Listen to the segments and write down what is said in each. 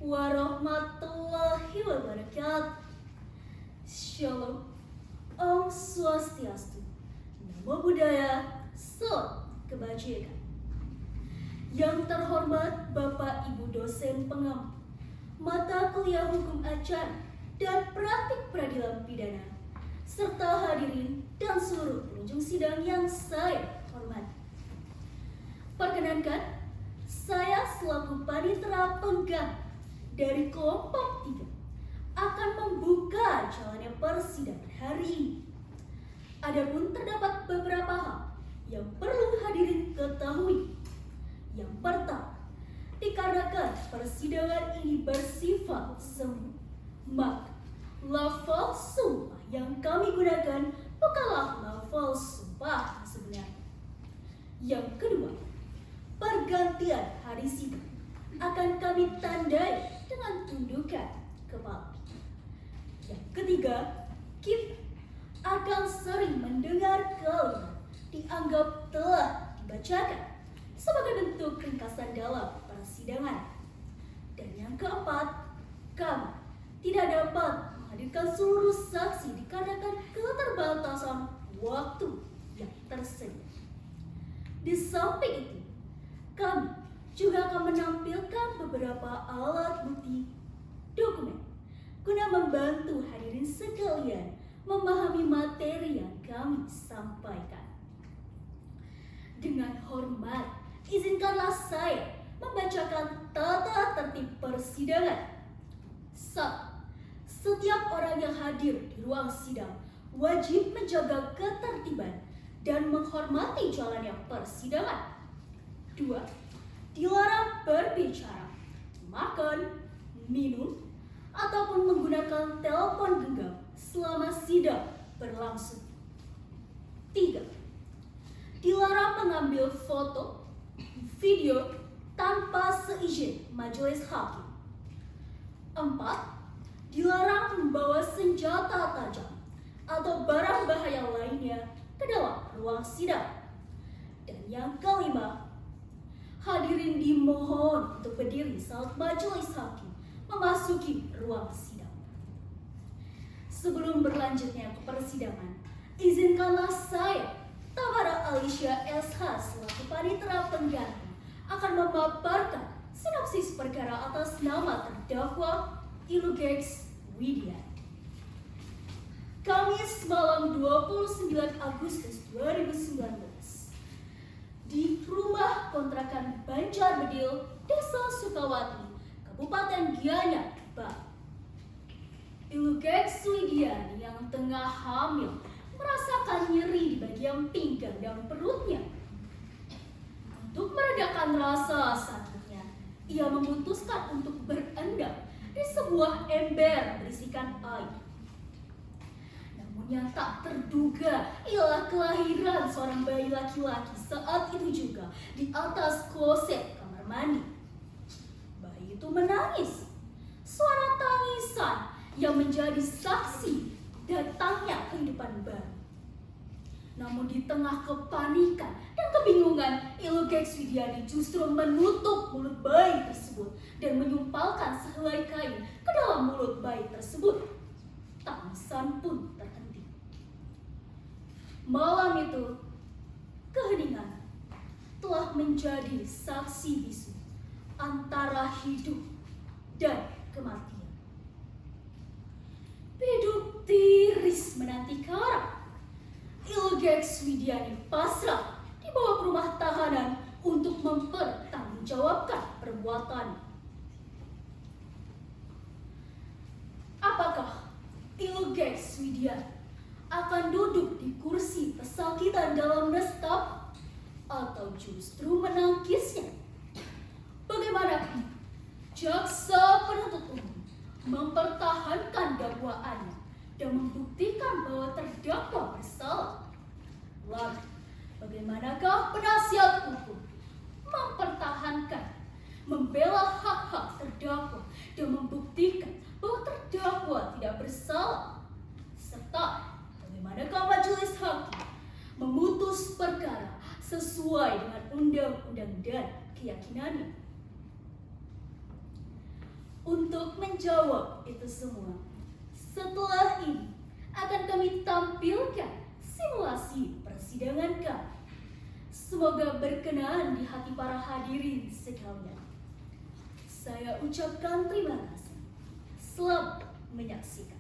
warahmatullahi wabarakatuh. Shalom, Om Swastiastu, Namo Buddhaya, Salam Kebajikan. Yang terhormat Bapak Ibu dosen pengampu mata kuliah hukum acara dan praktik peradilan pidana, serta hadirin dan seluruh pengunjung sidang yang saya hormati. Perkenankan, saya selaku panitera pengganti dari kelompok 3 akan membuka jalannya persidangan hari ini. Adapun terdapat beberapa hal yang perlu hadirin ketahui. Yang pertama, dikarenakan persidangan ini bersifat semu, maka lafal sumpah yang kami gunakan bukanlah lafal sumpah sebenarnya. Yang kedua, pergantian hari sidang akan kami tandai dengan tundukan kepala. Yang ketiga, kita akan sering mendengar kalimat dianggap telah dibacakan sebagai bentuk ringkasan dalam persidangan. Dan yang keempat, kami tidak dapat menghadirkan seluruh saksi dikarenakan keterbatasan waktu yang tersedia. Di samping itu, kami juga akan menampilkan beberapa alat bukti dokumen guna membantu hadirin sekalian memahami materi yang kami sampaikan. Dengan hormat, izinkanlah saya membacakan tata tertib persidangan. 1. Setiap orang yang hadir di ruang sidang wajib menjaga ketertiban dan menghormati jalannya persidangan. 2. Dilarang berbicara, makan, minum, ataupun menggunakan telepon genggam selama sidang berlangsung. 3. Dilarang mengambil foto, video tanpa seizin majelis hakim. 4. Dilarang membawa senjata tajam atau barang bahaya lainnya ke dalam ruang sidang. Dan yang kelima, hadirin dimohon untuk berdiri saat majelis hakim memasuki ruang sidang. Sebelum berlanjutnya ke persidangan, izinkanlah saya, Tamara Alicia SH selaku panitera pengganti, akan memaparkan sinopsis perkara atas nama terdakwa Ilugex Widya. Kamis malam 29 Agustus 2019 di rumah kontrakan Banjarbedil, Desa Sukawati, Kabupaten Gianyar, Bali. Ilugex Widya yang tengah hamil merasakan nyeri di bagian pinggang dan perutnya. Untuk meredakan rasa sakitnya, ia memutuskan untuk berendam di sebuah ember berisikan air. Yang tak terduga ialah kelahiran seorang bayi laki-laki saat itu juga di atas kloset kamar mandi. Bayi itu menangis. Suara tangisan yang menjadi saksi datangnya kehidupan baru. Namun di tengah kepanikan dan kebingungan, Ilugex Widya justru menutup mulut bayi tersebut dan menyumpalkan sehelai kain ke dalam mulut bayi tersebut. Tangisan pun terhenti. Malam itu, keheningan telah menjadi saksi bisu antara hidup dan kematian. Hidup tiris menanti karam. Ilugex Widya pasrah dibawa ke rumah tahanan untuk mempertanggungjawabkan perbuatannya. Apakah Ilugex Widya akan duduk di kursi pesakitan dalam nestap atau justru menangkisnya? Bagaimana jaksa penuntut umum mempertahankan dakwaannya dan membuktikan bahwa terdakwa bersalah? Lalu, bagaimanakah penasihat hukum mempertahankan, membela hak-hak terdakwa dan membuktikan bahwa terdakwa tidak bersalah? Serta bagaimanakah majelis hakim memutus perkara sesuai dengan undang-undang dan keyakinannya? Untuk menjawab itu semua, setelah ini akan kami tampilkan simulasi persidangan kami. Semoga berkenan di hati para hadirin sekalian. Saya ucapkan terima kasih. Selamat menyaksikan.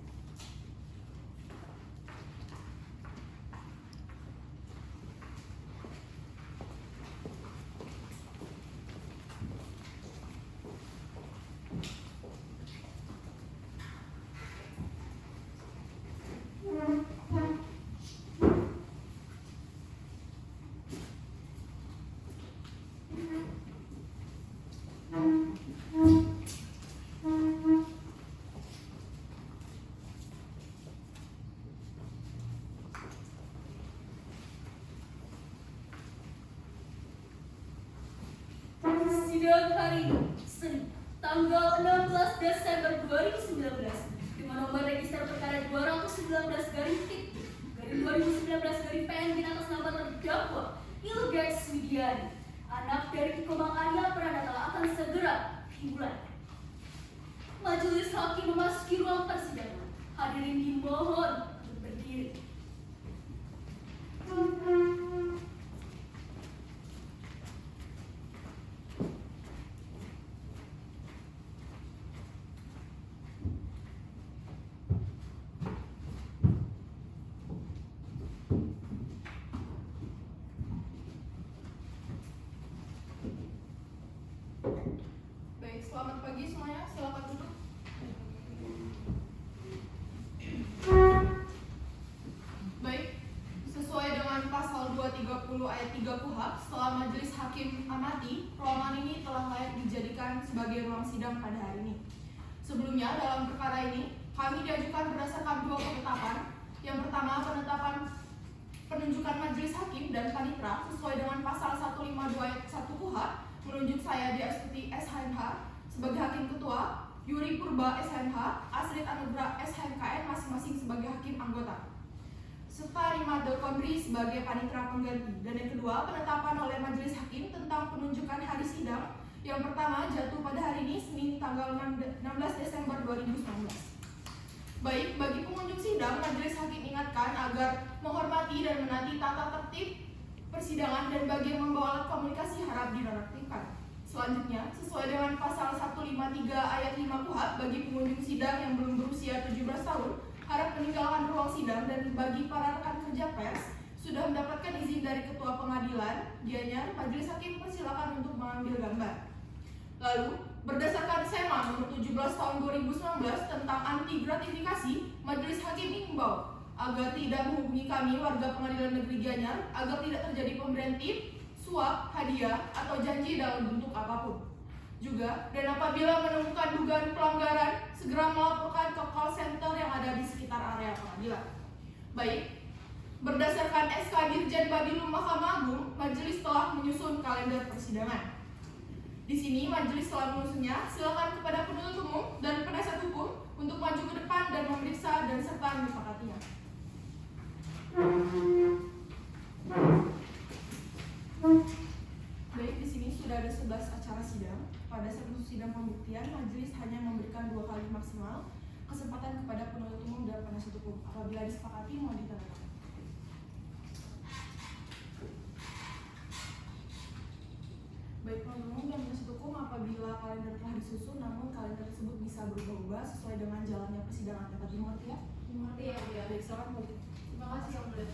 Sidang hari ini, Senin, tanggal 16 Desember 2019, dengan nomor register perkara 219-2019-PN atas nama terdakwa Ilgex Widiani, anak dari Komang Arya Pranata akan segera dimulai. Majelis hakim memasuki ruang persidangan. Hadirin dimohon untuk berdiri. Baik, selamat pagi semuanya. Silakan duduk. Baik, sesuai dengan pasal 230 ayat 3 KUHP, setelah Majelis Hakim amati, ruangan ini telah layak dijadikan sebagai ruang sidang pada hari ini. Sebelumnya, dalam perkara ini, kami diajukan berdasarkan dua penetapan. Yang pertama, penetapan penunjukan Majelis Hakim dan Panitra sesuai dengan pasal 152 ayat 1 KUHP, menunjuk saya di Astuti SHMH sebagai Hakim Ketua, Yuri Purba SHMH, Asrid Anugrah SHMKN masing-masing sebagai Hakim Anggota, serta Rima Delkondri sebagai Panitra Pengganti. Dan yang kedua, penetapan oleh Majelis Hakim tentang penunjukan hari sidang yang pertama jatuh pada hari ini, Senin tanggal 16 Desember 2019. Baik, bagi pengunjung sidang, Majelis Hakim ingatkan agar menghormati dan menaati tata tertib persidangan dan bagi yang membawa alat komunikasi harap dinonaktifkan. Selanjutnya, sesuai dengan pasal 153 ayat 5 KUHP, bagi pengunjung sidang yang belum berusia 17 tahun harap meninggalkan ruang sidang, dan bagi para rekan kerja pers sudah mendapatkan izin dari Ketua Pengadilan, dianya Majelis Hakim persilakan untuk mengambil gambar. Lalu, berdasarkan SEMA nomor 17 tahun 2019 tentang anti gratifikasi, Majelis Hakim mengimbau agar tidak menghubungi kami warga Pengadilan Negeri Gianyar agar tidak terjadi pemberian tip, suap, hadiah, atau janji dalam bentuk apapun. Juga, dan apabila menemukan dugaan pelanggaran, segera melaporkan ke call center yang ada di sekitar area pengadilan. Baik, berdasarkan SK Dirjen Babilum Mahkamah Agung, Majelis telah menyusun kalender persidangan. Di sini Majelis telah menyusunnya. Silakan kepada penuntut umum dan penasihat hukum untuk maju ke depan dan memeriksa dan serta menyepakatinya. Baik, di sini sudah ada 11 acara sidang. Pada satu sidang pembuktian, Majelis hanya memberikan 2 kali maksimal kesempatan kepada penuntut umum dan penasihat hukum. Apabila disepakati, mohon ditandatangan. Baik penuntut umum dan penasihat hukum, apabila kalender telah disusun, namun kalender tersebut bisa berubah-ubah sesuai dengan jalannya persidangan. Dapat dimengerti ya? Dimengerti ya. Baik, silakan Bu. Terima kasih Yang Mulia.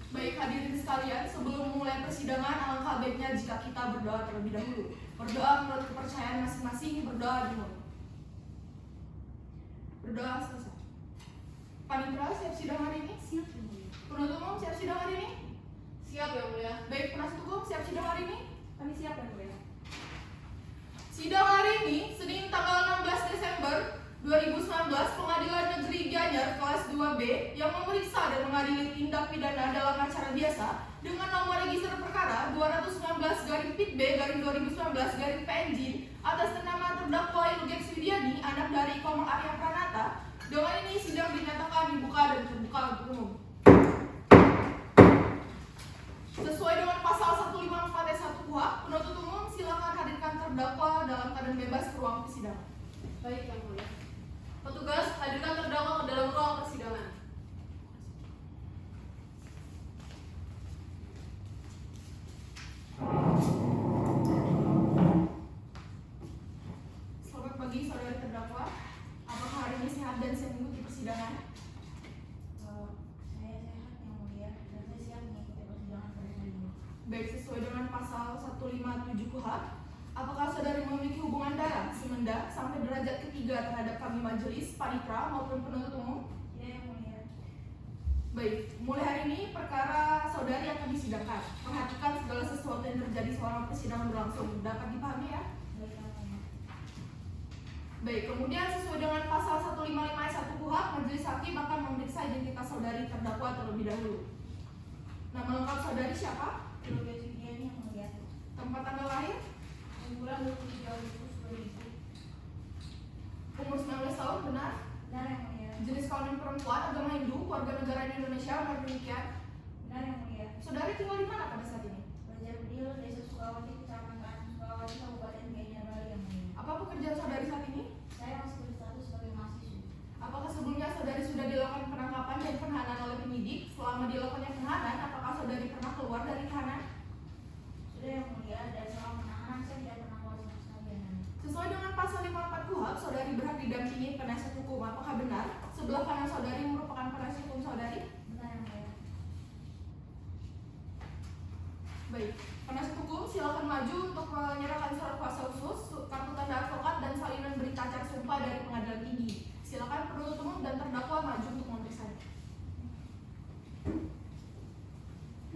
Baik hadirin sekalian, sebelum memulai persidangan, alangkah baiknya jika kita berdoa terlebih dahulu. Berdoa menurut kepercayaan masing-masing, berdoa dimulai. Berdoa selesai. Panitra siap sidang hari ini? Siap, Yang Mulia. Penuntut umum siap sidang hari ini? Siap Yang Mulia. Baik, penasihat hukum siap sidang hari ini? Kami siap Yang Mulia. Sidang hari ini, Senin tanggal 16 Desember 2019, Pengadilan Negeri Gianyar kelas 2B yang memeriksa dan mengadili tindak pidana dalam acara biasa dengan nomor register perkara 219-B/2019-PNJ atas nama terdakwa Ilgex Widiani, anak dari Komang Arya Pranata. Dengan ini sidang dinyatakan dibuka dan terbuka untuk umum. Sesuai dengan pasal 154 ayat 1 KUHP, penuntut umum silakan dan bebas ke ruang persidangan. Baik yang mulia. Petugas, hadirkan terdakwa ke dalam ruang persidangan. Selamat pagi saudari terdakwa. Apakah hari ini sehat dan siap mengikuti persidangan? Saya sehat yang mulia dan saya siap mengikuti persidangan pada hari ini. Baik, sesuai dengan pasal 157 KUHP, apakah saudari memiliki hubungan darah, semenda, sampai derajat ketiga terhadap kami majelis, panitra maupun penuntut umum? Tidak yang mulia. Baik, mulai hari ini perkara saudari akan disidangkan. Perhatikan segala sesuatu yang terjadi selama persidangan berlangsung. Dapat dipahami ya? Baik yang mulia. Baik, kemudian sesuai dengan pasal 155 ayat 1 KUHP, majelis hakim akan memeriksa identitas saudari terdakwa terlebih dahulu. Nama lengkap saudari siapa? Yoga Sugiani yang mulia. Tempat tanggal lahir? Bulan 23 Agustus 2000. Umur 19 tahun, benar? Benar yang mulia. Jenis kelamin perempuan, agama Hindu, warga negara Indonesia, benar demikian? Benar yang mulia. Saudari tinggal di mana pada saat ini? Banjar Bedil, Desa Sukawati, Kecamatan Sukawati, Kabupaten Gianyar Bali yang mulia. Apa pekerjaan saudari saat ini? Saya masih berstatus sebagai mahasiswa. Apakah sebelumnya saudari sudah dilakukan penangkapan dan penahanan oleh penyidik? Selama dilakukannya penahanan, apakah saudari pernah keluar dari tahanan? Sudah yang mulia, dan selama penahanan saya tidak pernah keluar sama sekali yang mulia. Sesuai dengan pasal 54 KUHP, saudari berhak didampingi penasihat hukum. Apakah benar? Sebelah kanan saudari merupakan penasihat hukum saudari? Benar yang mulia. Baik, penasihat hukum silakan maju untuk menyerahkan surat kuasa khusus, kartu tanda advokat, dan salinan berita acara sumpah dari pengadilan tinggi. Silakan penuntut umum dan terdakwa maju untuk memeriksanya.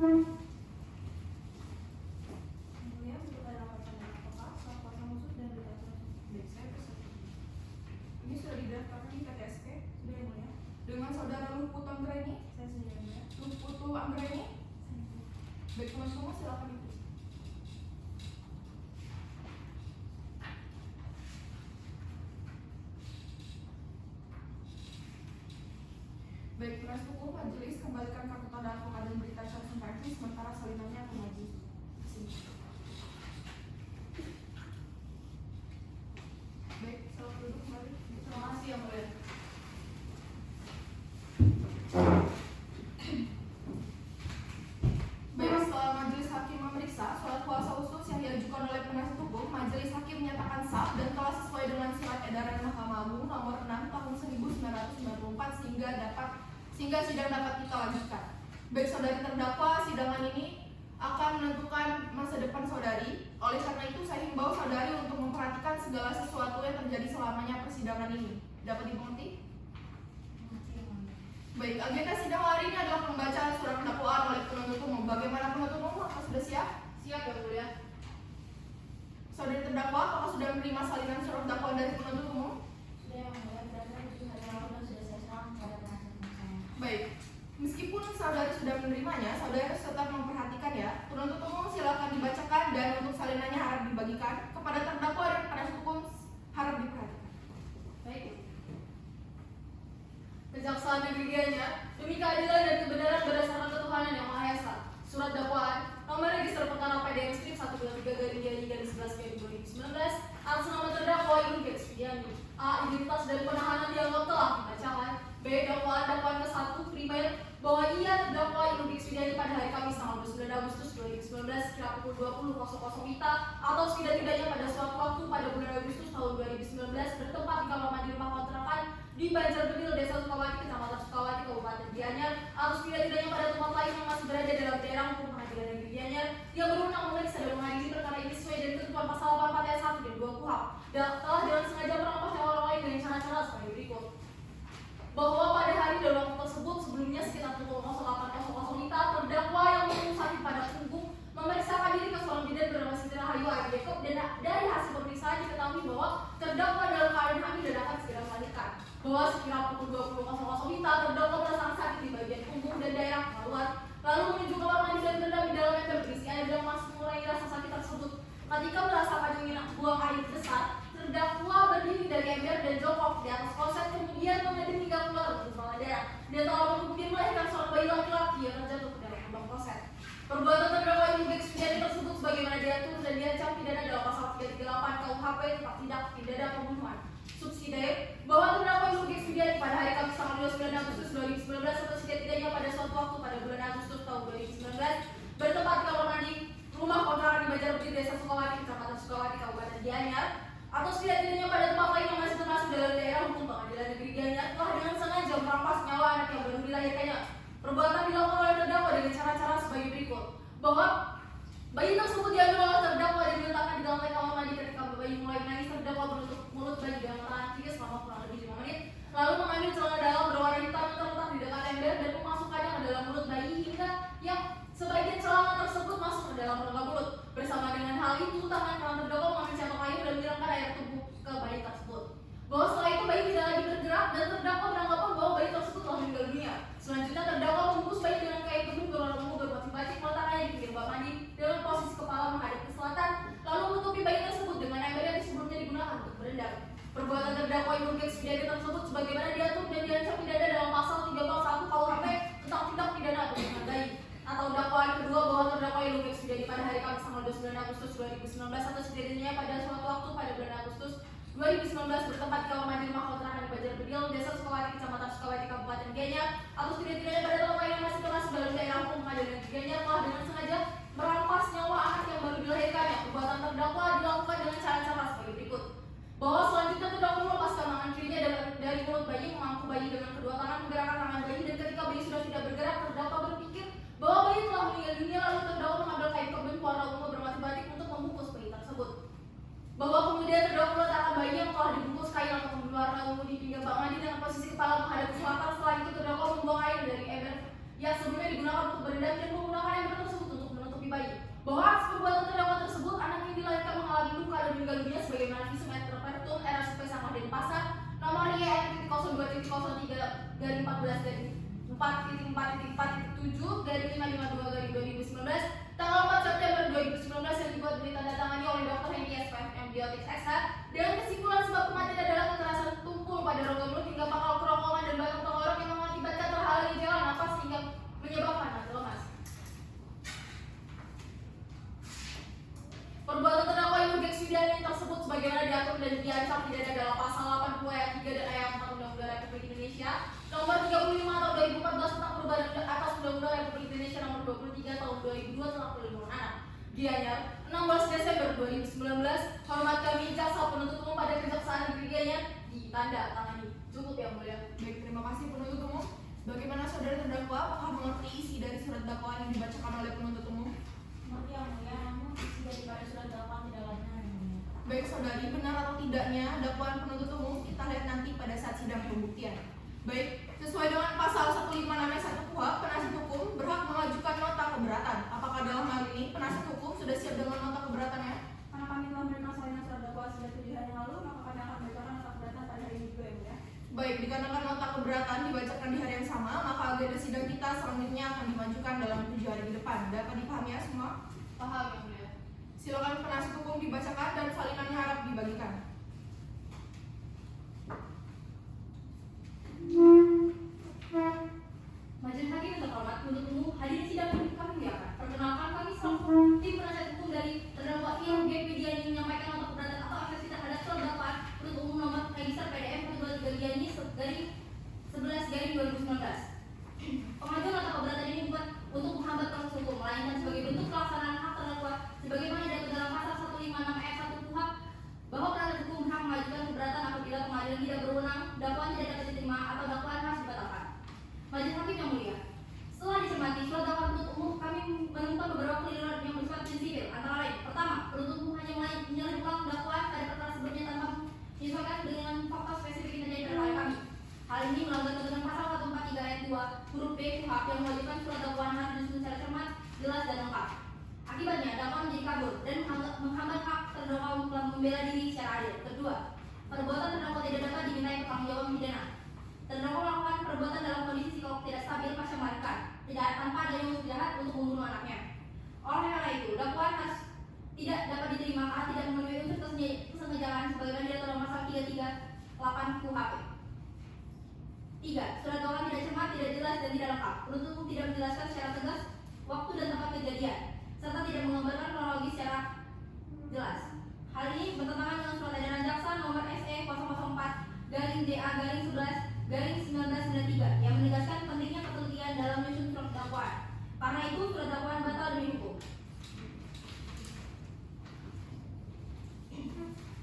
Yang mulia, untuk dapatkan advokat, surat kuasa khusus dan berita acara. Baik, saya pesan. Ini sudah didaftarkan di PTSP Sudah yang mulia. dengan saudara Luhut Anggreni. Saya sudah yang mulia. Luhut Anggreni. Baik, teman-teman semua silakan itu. Baik, penasihat hukum majelis kembalikan kartu tanda advokat dan berita acara sumpah ini, sementara salinannya akan maju. Sini. Baik, selamat duduk kembali. Terima kasih yang mulia. Baik, setelah majelis hakim memeriksa surat kuasa khusus yang diajukan oleh penasihat hukum, majelis hakim menyatakan sah dan telah sesuai dengan surat edaran Mahkamah Agung nomor 6 tahun 1994 sehingga sidang dapat kita lanjutkan. Baik saudari terdakwa, sidangan ini akan menentukan masa depan saudari. Oleh karena itu saya himbau saudari untuk memperhatikan segala sesuatu yang terjadi selamanya persidangan ini. Dapat dimengerti? Mengerti yang mulia. Baik, agenda sidang hari ini adalah pembacaan surat dakwaan oleh penuntut umum. Bagaimana penuntut umum? Apakah sudah siap? Siap yang mulia. Saudari terdakwa, apakah sudah menerima salinan surat dakwaan dari penuntut umum? Sudah yang mulia, berdasarkan 7 hari lalu dan sudah saya serahkan kepada penasihat hukum saya. Baik, meskipun saudari sudah menerimanya, saudari harus tetap memperhatikan ya. Penuntut umum silakan dibacakan dan untuk salinannya harap dibagikan. Kepada terdakwa dan penasihat hukum harap diperhatikan. Baik. Kejaksaan Negeri Gianyar, demi keadilan dan kebenaran berdasarkan ketuhanan yang Maha Esa. Surat dakwaan nomor register perkara PDM strip 123/11/2019 atas nama terdakwa Yoga Sugiani. A. Identitas dan penahanan dianggap telah dibacakan. B. Dakwaan ke-1 primer bahwa ia terdakwa Yoga Sugiani pada hari Kamis tanggal 29 Agustus 2019 sekira pukul 20.00 WITA atau setidak-tidaknya pada suatu waktu pada bulan Agustus tahun 2019 bertempat di kamar mandi rumah kontrakan di Banjar Bedil, Desa Sukawati, Kecamatan Sukawati, Kabupaten Gianyar, atau setidak-tidaknya pada tempat lain yang masih berada dalam daerah hukum pengadilan negeri Gianyar yang berwenang memeriksa dan mengadili perkara ini sesuai dengan ketentuan pasal 84 ayat 1 dan 2 KUHP dan telah dengan sengaja merampas nyawa orang lain dengan cara-cara sebagai berikut. Bahwa pada hari dan waktu tersebut sebelumnya sekitar pukul 08.00 WITA, terdakwa yang mengeluh sakit pada punggung memeriksakan diri ke seorang bidan bernama Siti Rahayu A. Jacob dan dari hasil pemeriksaan diketahui bahwa terdakwa dalam keadaan hamil dan akan segera melahirkan. Bahwa sekira pukul 20.00 WITA, terdakwa merasakan sakit di bagian punggung dan daerah kemaluan, lalu menuju kamar mandi dan berendam di dalam ember berisi air dan masih mengurangi rasa sakit tersebut. Ketika merasakan ingin buang air besar, terdakwa berdiri dari ember dan jongkok di atas kloset kemudian mengadem hingga keluar KUHP tentang tindak pidana pembunuhan. Subsidiar bahwa terdakwa Ilham Gex Widiani pada hari Kamis tanggal 29 Agustus 2019 atau setidak-tidaknya pada suatu waktu pada bulan Agustus tahun 2019 bertempat di kamar mandi rumah kontrakan di Banjarputih, Desa Sukawati, Kecamatan Sukawati, Kabupaten Gianyar, atau setidak-tidaknya pada tempat lain yang masih termasuk dalam daerah hukum Pengadilan Negeri Gianyar telah dengan sengaja merampas nyawa anak yang baru dilahirkannya. Perbuatan dilakukan oleh terdakwa dengan cara-cara sebagai berikut: bahwa bayi tersebut diambil oleh terdakwa dan diletakkan di lantai kamar mandi. Ketika bayi mulai menangis, terdakwa menutup mulut bayi dengan tangan kiri selama kurang lebih 5 menit, lalu mengambil celana dalam berwarna hitam yang terletak di dekat ember dan memasukkannya ke dalam mulut bayi hingga yang sebagian celana tersebut masuk ke dalam rongga mulut. Bersama dengan hal itu, tangan kanan terdakwa mengambil sendok kayu dan menyiramkan air tubuh ke bayi tersebut. Bahwa setelah itu bayi tidak lagi bergerak dan terdakwa beranggapan bahwa bayi tersebut telah meninggal dunia. Selanjutnya terdakwa membungkus bayi dengan kain kebun berwarna ungu bermotif-motif, meletakkannya di pinggir bak mandi dengan posisi kepala menghadap ke selatan, lalu menutupi bayi tersebut dengan ember yang sebelumnya digunakan untuk berendam. Perbuatan terdakwa Ilham Gex Widiani tersebut sebagaimana diatur dan diancam pidana dalam pasal 341 KUHP tentang tindak pidana pembunuhan bayi. Atau dakwaan kedua bahwa terdakwa Ilham Gex Widiani pada hari Kamis tanggal 29 Agustus 2019 atau setidaknya pada suatu waktu pada bulan Agustus 2019 bertempat di kamar mandi rumah kontrakan di Banjarpedil, Desa Sukawati, Kecamatan Sukawati, Kabupaten Gianyar, atau setidaknya pada tempat yang masih termasuk dalam daerah hukum Pengadilan Negeri Gianyar telah dengan sengaja merampas nyawa anak yang baru dilahirkannya. Perbuatan terdakwa dilakukan dengan cara-cara sebagai berikut: bahwa selanjutnya terdakwa melepaskan tangan kirinya dari mulut bayi, memangku bayi dengan kedua tangan, menggerakkan tangan bayi, dan ketika bayi sudah tidak bergerak, terdakwa berpikir bahwa bayi telah meninggal dunia, lalu terdakwa mengambil kain kebun warna ungu bermotif-motif untuk membungkus bayi tersebut. Bahwa kemudian terdakwa meletakkan bayi yang telah dibungkus kain atau kebun warna ungu di pinggir bak mandi dengan posisi kepala menghadap ke selatan. Setelah itu terdakwa membuang air dari ember yang sebelumnya digunakan untuk berendam dan menggunakan ember tersebut untuk menutupi bayi. Bahwa atas perbuatan terdakwa tersebut, anak yang dilahirkan mengalami luka dan meninggal dunia sebagaimana visum et repertum RSUP Sanglah Denpasar nomor IEN-02.14-4.4.4.7/552/2019 tanggal 4 September 2019 yang dibuat ditandatangani oleh Dr. Hendy SPFM Biotik SH dengan kesimpulan sebab kematian adalah kekerasan tumpul pada rongga mulut hingga pangkal kerongkongan dan batang tenggorok yang mengakibatkan terhalangnya jalan nafas hingga menyebabkan mati lemas. Perbuatan terdakwa Ilham Gex Widiani tersebut sebagaimana diatur dan diancam pidana dalam pasal 80 ayat 3 dan ayat 4 Undang-Undang Republik Indonesia nomor 35 tahun 2014 tentang perubahan atas Undang-Undang Republik Indonesia nomor 23 tahun 2002 tentang perlindungan anak. Gianyar, 16 Desember 2019. Hormat kami jaksa penuntut umum pada Kejaksaan Negeri Gianyar ditandatangani. Cukup yang mulia. Baik, terima kasih penuntut umum. Bagaimana saudara terdakwa, apakah mengerti isi dari surat dakwaan yang dibacakan oleh penuntut umum? Mengerti yang mulia, namun isi daripada surat dakwaan tidaklah benar yang mulia. Baik saudari, benar atau tidaknya dakwaan penuntut umum kita lihat nanti pada saat sidang pembuktian. Baik, sesuai dengan pasal 156 ayat 1 KUHP, penasihat hukum berhak mengajukan nota keberatan. Apakah dalam hal ini penasihat hukum sudah siap dengan nota keberatannya? Karena kami telah menerima salinan surat dakwaan sejak 7 hari yang lalu, maka kami akan membacakan nota keberatan pada hari ini juga yang mulia. Baik, dikarenakan nota keberatan dibacakan di hari yang sama, maka agenda sidang kita selanjutnya akan dimajukan dalam 7 hari ke depan. Dapat dipahami ya semua? Paham yang mulia. Silakan penasihat hukum dibacakan dan salinannya harap dibagikan. Majelis Hakim yang terhormat, penuntut umum, hadirin sidang yang kami muliakan. Perkenalkan kami selaku tim penasihat hukum dari terdakwa Ilham Gex Widiani menyampaikan nota keberatan atau eksepsi terhadap surat dakwaan penuntut umum nomor register PDF 123 Gianyar dari 11/2019. Pengajuan nota keberatan ini bukan untuk menghambat proses hukum, melainkan sebagai bentuk pelaksanaan hak terdakwa sebagaimana diatur dalam pasal 156 ayat 1 KUHP bahwa penasihat hukum berhak mengajukan keberatan apabila pengadilan tidak berwenang, dakwaan tidak dapat diterima atau dakwaan harus dibatalkan. Majelis Hakim yang mulia, setelah dicermati surat dakwaan penuntut umum, kami menemukan beberapa keliruan yang bersifat prinsipil. Antara lain, pertama, penuntut umum hanya menyalip ulang dakwaan pada perkara sebelumnya tanpa menyesuaikan dengan fakta spesifik yang terjadi pada hari kami. Hal ini melanggar ketentuan pasal 143 ayat 2 huruf B KUHP yang mewajibkan surat dakwaan harus disusun secara cermat, jelas dan lengkap. Akibatnya, dakwaan menjadi kabur dan menghambat hak terdakwa untuk membela diri secara adil. Kedua, perbuatan terdakwa tidak dapat dimintai pertanggungjawaban pidana. Terdakwa melakukan perbuatan dalam kondisi psikolog tidak stabil pasca melarikan, tidak tanpa adanya unsur jahat untuk membunuh anaknya. Oleh karena itu, dakwaan harus tidak dapat diterima karena tidak memenuhi unsur kesengajaan sebagaimana diatur dalam pasal 338 KUHP. 3. Surat dakwaan tidak cermat, tidak jelas, dan tidak lengkap. Penuntut umum tidak menjelaskan secara tegas waktu dan tempat kejadian, serta tidak menggambarkan kronologi secara jelas. Hal ini bertentangan dengan surat surat dakwaan batal demi hukum.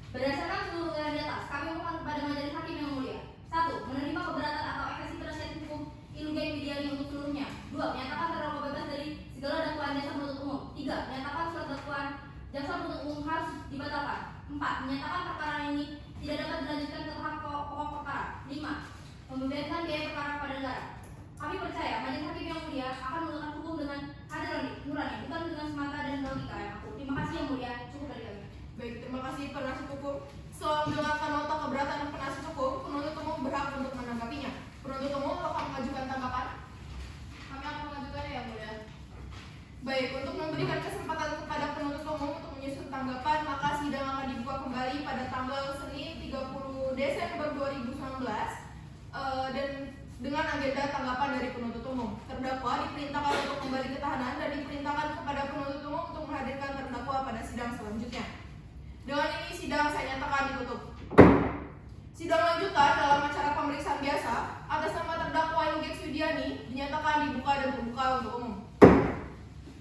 Berdasarkan seluruh uraian di atas, kami mohon kepada majelis hakim yang mulia: 1. Menerima keberatan atau eksepsi penasihat hukum Ilugeng Widiani untuk seluruhnya. 2. Menyatakan terdakwa bebas dari segala dakwaan jaksa penuntut umum. 3. Menyatakan surat dakwaan jaksa penuntut umum harus dibatalkan. 4. Menyatakan perkara ini tidak dapat dilanjutkan ke tahap pokok perkara. 5. Membebankan biaya perkara pada negara. Kami percaya majelis hakim yang mulia akan melakukan hukum dengan hati nurani, bukan dengan semata dan logika yang aku. Terima kasih yang mulia. Cukup dari kami. Baik, terima kasih penasihat hukum. Setelah mendengarkan nota keberatan penasihat hukum, penuntut umum berhak untuk menanggapinya. Penuntut umum akan mengajukan tanggapan. Kami akan mengajukannya yang mulia. Baik, untuk memberikan kesempatan kepada penuntut umum untuk menyusun tanggapan, maka sidang akan dibuka kembali pada tanggal Senin 30 Desember 2019 dan dengan agenda tanggapan dari penuntut umum. Terdakwa diperintahkan untuk kembali ke tahanan dan diperintahkan kepada penuntut umum untuk menghadirkan terdakwa pada sidang selanjutnya. Dengan ini sidang saya nyatakan ditutup. Sidang lanjutan dalam acara pemeriksaan biasa atas nama terdakwa Ilugeng Widiani dinyatakan dibuka dan terbuka untuk umum.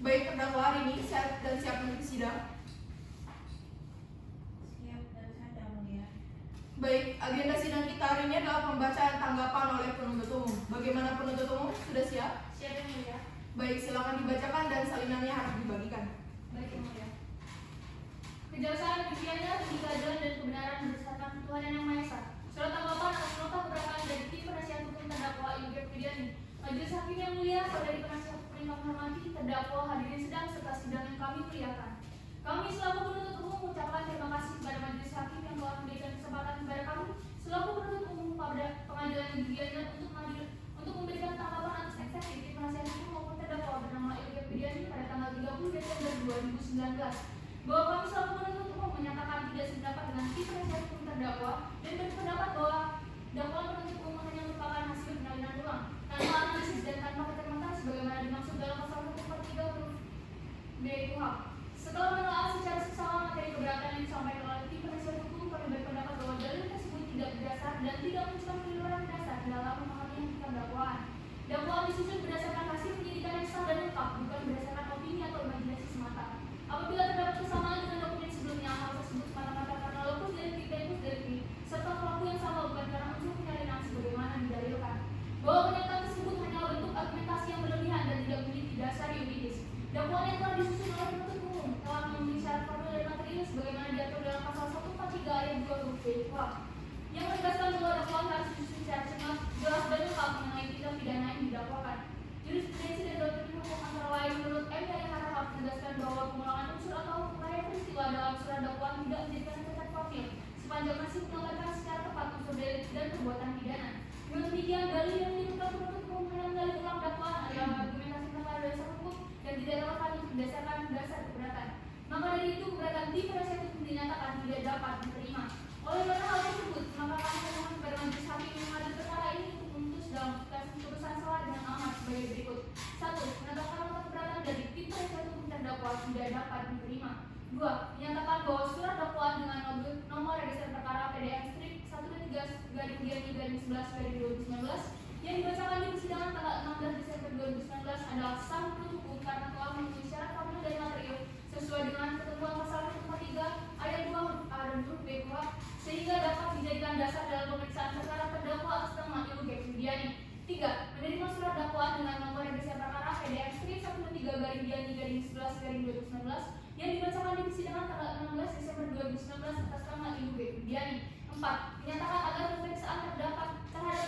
Baik, terdakwa hari ini siap dan siap menuju sidang. Siap dan saya mulia. Baik, agenda sidang kita hari ini adalah pembacaan tanggapan oleh penuntut umum. Bagaimana penuntut umum? Sudah siap? Siap yang mulia. Baik, silakan dibacakan dan salinannya harus dibagikan. Baik yang mulia. Kejaksaan demikiannya demi keadilan dan kebenaran berdasarkan ketuhanan yang Maha Esa. Surat tanggapan atas nota keberatan dari tim penasihat hukum terdakwa Ilugeng Widiani. Majelis hakim yang mulia, saudari penasihat hukum yang kami hormati, terdakwa, hadirin sidang serta sidang yang kami muliakan. Kami selaku penuntut umum mengucapkan terima kasih kepada majelis hakim yang telah memberikan kesempatan kepada kami selaku penuntut umum pada pengadilan negeri Gianyar untuk memberikan tanggapan atas eksepsi tim penasihat hukum maupun terdakwa bernama Ilugeng Widiani pada tanggal 30 Desember 2019. Bahwa kami selaku penuntut umum menyatakan tidak sependapat dengan tim penasihat hukum terdakwa dan berpendapat bahwa dakwaan penuntut umum hanya merupakan hasil penaliran ulang tanpa analisis dan tanpa kecermatan sebagaimana dimaksud dalam pasal 143 huruf B KUHP. Setelah menelaah secara seksama materi keberatan yang disampaikan oleh tim penasihat hukum, kami berpendapat bahwa dalil tersebut tidak berdasar dan tidak menunjukkan keliruan dasar dalam memahami hakikat dakwaan. Dakwaan disusun berdasarkan hasil penyidikan yang sah dan lengkap, bukan berdasarkan opini atau imajinasi semata. Apabila terdapat kesamaan dengan dokumen sebelumnya, hal tersebut semata-mata karena locus delicti tempus delicti serta pelaku yang sama, bukan karena unsur penyalinan sebagaimana didalilkan. Bahwa pernyataan tersebut hanyalah bentuk argumentasi yang berlebihan dan tidak memiliki dasar yuridis. Dakwaan yang telah disusun oleh penuntut umum telah memenuhi syarat formil dan material sebagaimana diatur dalam pasal 143 ayat 2 huruf B KUHP yang menegaskan bahwa dakwaan harus disusun secara jelas dan lengkap mengenai tindak pidana yang didakwakan. Jurisprudensi dan doktrin hukum antara lain menurut M. Yahya Harahap menegaskan bahwa pengulangan unsur atau rangkaian peristiwa dalam surat dakwaan tidak menjadikan cacat formil sepanjang masih menggambarkan secara tepat unsur delik dan perbuatan pidana. Dengan demikian, dalil yang diminta penuntut umum hanya menggali ulang dakwaan adalah argumentasi perkara dasar hukum dan tidak relevan untuk berdasarkan dasar keberatan. Maka dari itu, keberatan tim penasihat hukum dinyatakan tidak dapat diterima. Oleh karena hal tersebut, maka kami memohon kepada majelis hakim yang mengadil perkara ini untuk memutus dalam keputusan salah dengan alamat sebagai berikut: 1. Menetapkan nota keberatan dari tim penasihat hukum terdakwa tidak dapat diterima. 2. Menyatakan bahwa surat dakwaan dengan nomor register perkara PDM strip 123/11/2019 yang dibacakan di persidangan tanggal 16 Desember 2019 adalah sah menurut hukum karena telah memenuhi syarat formil dan material sesuai dengan ketentuan pasal 143 ayat 2 huruf A dan huruf B KUHP sehingga dapat dijadikan dasar dalam pemeriksaan perkara terdakwa atas nama Ilugeng Widiani. 3. Menerima surat dakwaan dengan nomor register perkara PDM strip 123/11/2019 yang dibacakan di persidangan tanggal 16 Desember 2019 atas nama Ilugeng Widiani. 4. Menyatakan agar pemeriksaan terhadap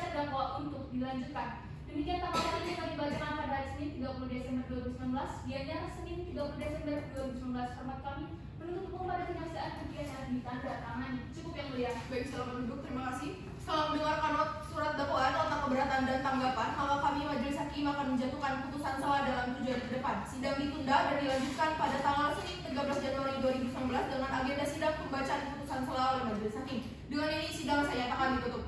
terdakwa untuk dilanjutkan. Demikian tanggapan ini kami bacakan pada hari Senin 30 Desember 2019. Gianyar Senin 30 Desember 2019. Hormat kami penuntut umum pada penyaksian kemudian harus ditanda tangani. Cukup yang mulia. Baik, selamat duduk. Terima kasih. Setelah mendengarkan surat dakwaan, nota keberatan dan tanggapan, maka kami majelis hakim akan menjatuhkan putusan salah dalam 7 hari ke depan. Sidang ditunda dan dilanjutkan pada tanggal Senin 13 Januari 2019 dengan agenda sidang pembacaan putusan salah oleh majelis hakim. Dengan ini sidang saya nyatakan ditutup.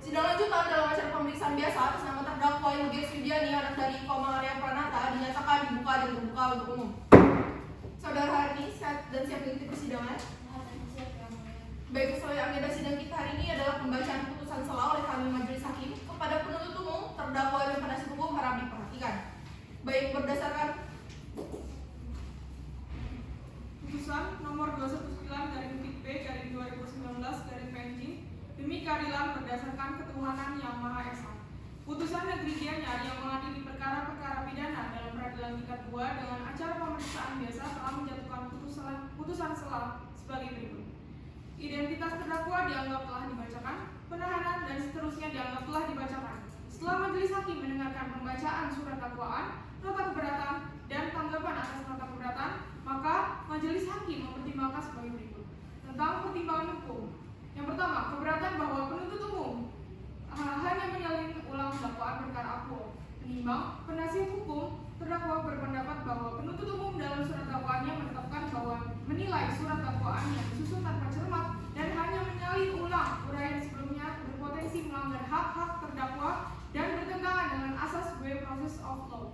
Sidang lanjutan dalam acara pemeriksaan biasa atas nama terdakwa Ilugeng Widiani anak dari Komalaria Pranata dinyatakan dibuka dan terbuka untuk umum. Saudara hari ini siap dan siap mengikuti persidangan. Baik, sesuai agenda sidang kita hari ini adalah pembacaan putusan salah oleh kami majelis hakim kepada penuntut umum, terdakwa dan penasihat hukum harap diperhatikan. Baik, berdasarkan kedua dengan acara pemeriksaan biasa telah menjatuhkan putusan sebagai berikut. Identitas terdakwa dianggap telah dibacakan, penahanan dan seterusnya dianggap telah dibacakan. Setelah majelis hakim mendengarkan pembacaan surat dakwaan, nota keberatan, dan tanggapan atas nota keberatan, maka majelis hakim mempertimbangkan sebagai berikut. Tentang pertimbangan hukum. Yang pertama, keberatan bahwa penuntut umum hanya menyalin ulang dakwaan perkara akuo. Menimbang, penasihat hukum terdakwa berpendapat bahwa penuntut umum dalam surat dakwaannya menetapkan bahwa menilai surat dakwaan yang disusun tanpa cermat dan hanya menyalin ulang uraian sebelumnya berpotensi melanggar hak-hak terdakwa dan bertentangan dengan asas due process of law.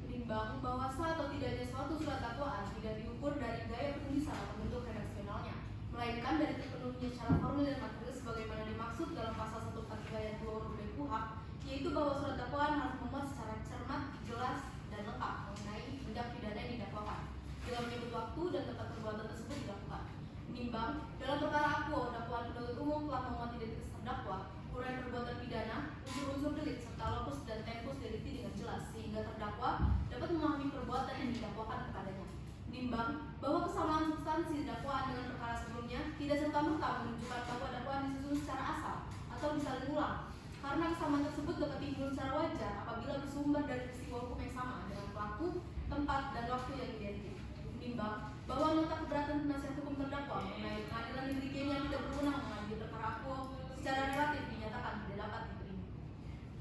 Menimbang bahwa sah atau tidaknya suatu surat dakwaan tidak diukur dari gaya penulisan atau bentuk redaksionalnya, melainkan dari terpenuhinya syarat formil dan material sebagaimana dimaksud dalam pasal 143 ayat 2 huruf B KUHP, yaitu bahwa surat dakwaan harus memuat secara cermat, jelas, dan lengkap mengenai tindak pidana yang didakwakan, dalam menyebut waktu dan tempat perbuatan tersebut dilakukan. Menimbang dalam perkara akuo, dakwaan penuntut umum telah memuat identitas terdakwa, uraian perbuatan pidana, unsur-unsur delik serta locus dan tempus delicti dengan jelas sehingga terdakwa dapat memahami perbuatan yang didakwakan kepadanya. Menimbang bahwa kesamaan substansi dakwaan dengan perkara sebelumnya tidak serta-merta menunjukkan bahwa dakwaan disusun secara asal atau disalin ulang, karena kesamaan tersebut dapat timbul secara wajar apabila bersumber dari peristiwa hukum yang sama dengan pelaku, tempat, dan waktu yang identik. Menimbang bahwa nota keberatan penasihat hukum terdakwa mengenai pengadilan negeri Kenya tidak berwenang mengadili perkara akuo secara relatif dinyatakan tidak dapat diterima.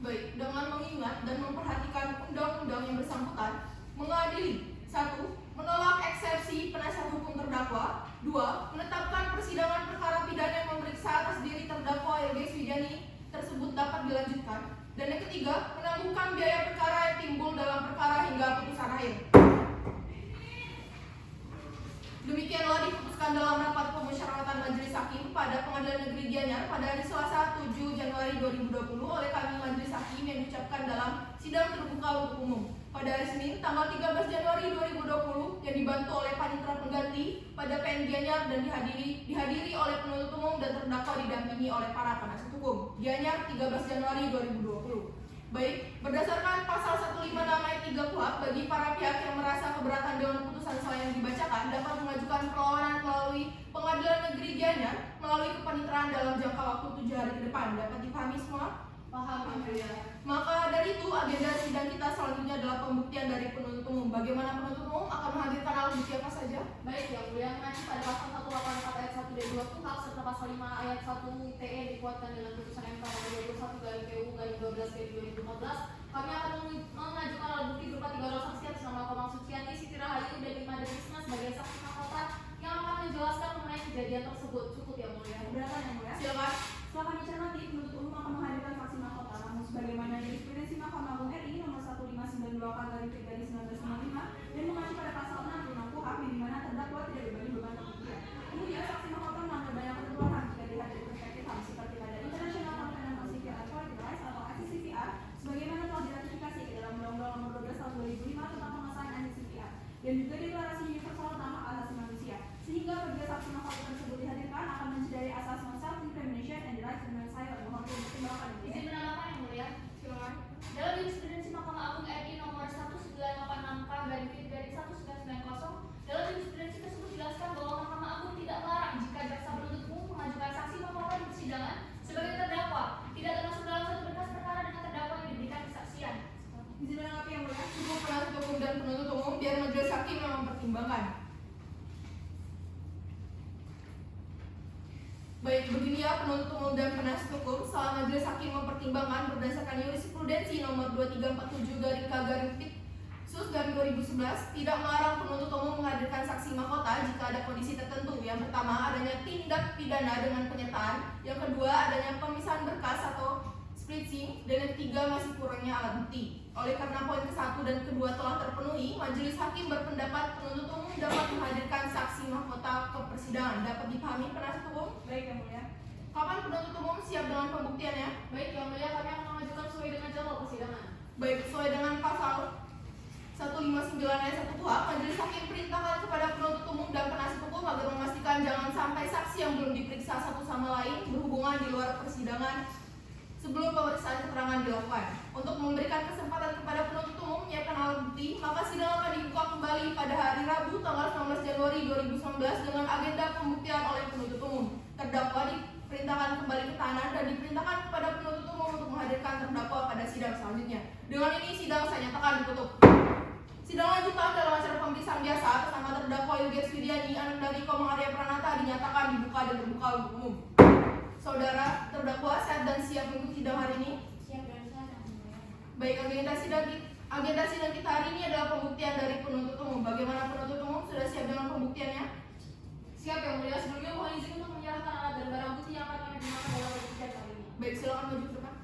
Baik, dengan mengingat dan memperhatikan undang-undang yang bersangkutan, mengadili 1. Menolak eksepsi penasihat hukum terdakwa. 2. Menetapkan persidangan perkara pidana yang memeriksa atas diri terdakwa LG Swijani tersebut dapat dilanjutkan. Dan yang ketiga, menangguhkan biaya perkara yang timbul dalam perkara hingga putusan akhir. Demikianlah diputuskan dalam rapat pemusyawaratan majelis hakim pada Pengadilan Negeri Gianyar pada hari Selasa 7 Januari 2020 oleh kami majelis hakim yang diucapkan dalam sidang terbuka untuk umum pada hari Senin tanggal 13 Januari 2020 yang dibantu oleh panitera pengganti pada PN Gianyar dan dihadiri oleh penuntut umum dan terdakwa didampingi oleh para penasihat hukum. Gianyar 13 Januari 2020. Baik, berdasarkan pasal 156 ayat 3 KUHP, bagi para pihak yang merasa keberatan dengan putusan yang dibacakan dapat mengajukan perlawanan melalui Pengadilan Negeri Gianyar melalui kepaniteraan dalam jangka waktu 7 hari ke depan. Dapat dipahami semua? Paham, ya. Maka dari itu agenda sidang kita selanjutnya adalah pembuktian dari penuntut umum. Bagaimana penuntut umum akan menghadirkan alat bukti apa saja? Baik, yang mulia mengacu pada pasal 184 ayat 1 dan 2 KUHP serta pasal 5 ayat 1 ITE dikuatkan dengan putusan MK nomor 21/PU/12/2014. Kami akan mengajukan alat bukti berupa 3 orang saksi atas nama Komang Suciani, Siti Rahayu, dan 5 Dewisma sebagai saksi mahkota yang akan menjelaskan mengenai kejadian tersebut. Cukup yang mulia. Keberatan yang mulia. Silakan. Setelah dicermati, penuntut umum akan menghadirkan saksi mahkota, namun sebagaimana jurisprudensi Mahkamah Agung RI nomor 1592/1995 dan mengacu pada pasal 66 KUHP di mana terdakwa tidak dibagi beban pembuktian. Kemudian saksi mahkota melanggar banyak ketentuan HAM jika dilihat dari perspektif HAM seperti pada International Covenant on Civil Authority Rights atau ICCPR sebagaimana telah diratifikasi ke dalam Undang-Undang Nomor 12 Tahun 2005 tentang pengesahan ICCPR dan juga Deklarasi Universal tentang Hak Asasi Manusia. Sehingga apabila saksi mahkota tersebut dihadirkan akan mencederai asas self-incrimination and the right to remain silent. Mohon dipertimbangkan. Izin menambahkan yang mulia. Silakan. Dalam jurisprudensi Mahkamah Agung RI nomor 1986/1990, dalam jurisprudensi tersebut dijelaskan bahwa Mahkamah Agung tidak melarang jika jaksa penuntut umum mengajukan saksi mahkota di persidangan sebagai terdakwa tidak termasuk dalam satu berkas perkara dengan terdakwa yang diberikan kesaksian. Izin menanggapi yang mulia. Cukup penasihat hukum dan penuntut umum biar majelis hakim yang mempertimbangkan. Baik, begini ya penuntut umum dan penasihat hukum. Setelah majelis hakim mempertimbangkan berdasarkan jurisprudensi nomor 2347/Pit/2011 tidak melarang penuntut umum menghadirkan saksi mahkota jika ada kondisi tertentu. Yang pertama, adanya tindak pidana dengan penyertaan. Yang kedua, adanya pemisahan berkas atau splitting. Dan yang ketiga, masih kurangnya alat bukti. Oleh karena poin ke-1 dan kedua telah terpenuhi, majelis hakim berpendapat penuntut umum dapat menghadirkan saksi mahkota ke persidangan. Dapat dipahami penasihat hukum? Baik yang mulia. Kapan penuntut umum siap dengan pembuktiannya? Baik yang mulia, kami akan mengajukan sesuai dengan jadwal persidangan. Baik, sesuai dengan pasal 159 ayat 1 KUHP, majelis hakim perintahkan kepada penuntut umum dan penasihat hukum agar memastikan jangan sampai saksi yang belum diperiksa satu sama lain berhubungan di luar persidangan sebelum pemeriksaan keterangan dilakukan. Untuk memberikan kesempatan kepada penuntut umum menyiapkan alat bukti, maka sidang akan dibuka kembali pada hari Rabu tanggal 19 Januari 2019 dengan agenda pembuktian oleh penuntut umum. Terdakwa diperintahkan kembali ke tahanan dan diperintahkan kepada penuntut umum untuk menghadirkan terdakwa pada sidang selanjutnya. Dengan ini sidang saya nyatakan ditutup. Sidang lanjutan dalam acara pemeriksaan biasa atas nama terdakwa Yulgias Widiani anak dari Komang Arya Pranata dinyatakan dibuka dan terbuka untuk umum. Saudara terdakwa sehat dan siap mengikuti sidang hari ini? Siap dan sehat. Baik, agenda sidang kita hari ini adalah pembuktian dari penuntut umum. Bagaimana penuntut umum sudah siap dengan pembuktiannya? Siap yang mulia. Sebelumnya mohon izin untuk menyerahkan alat dan barang bukti yang akan kami gunakan dalam pembuktian kali ini. Baik, silakan maju ke depan.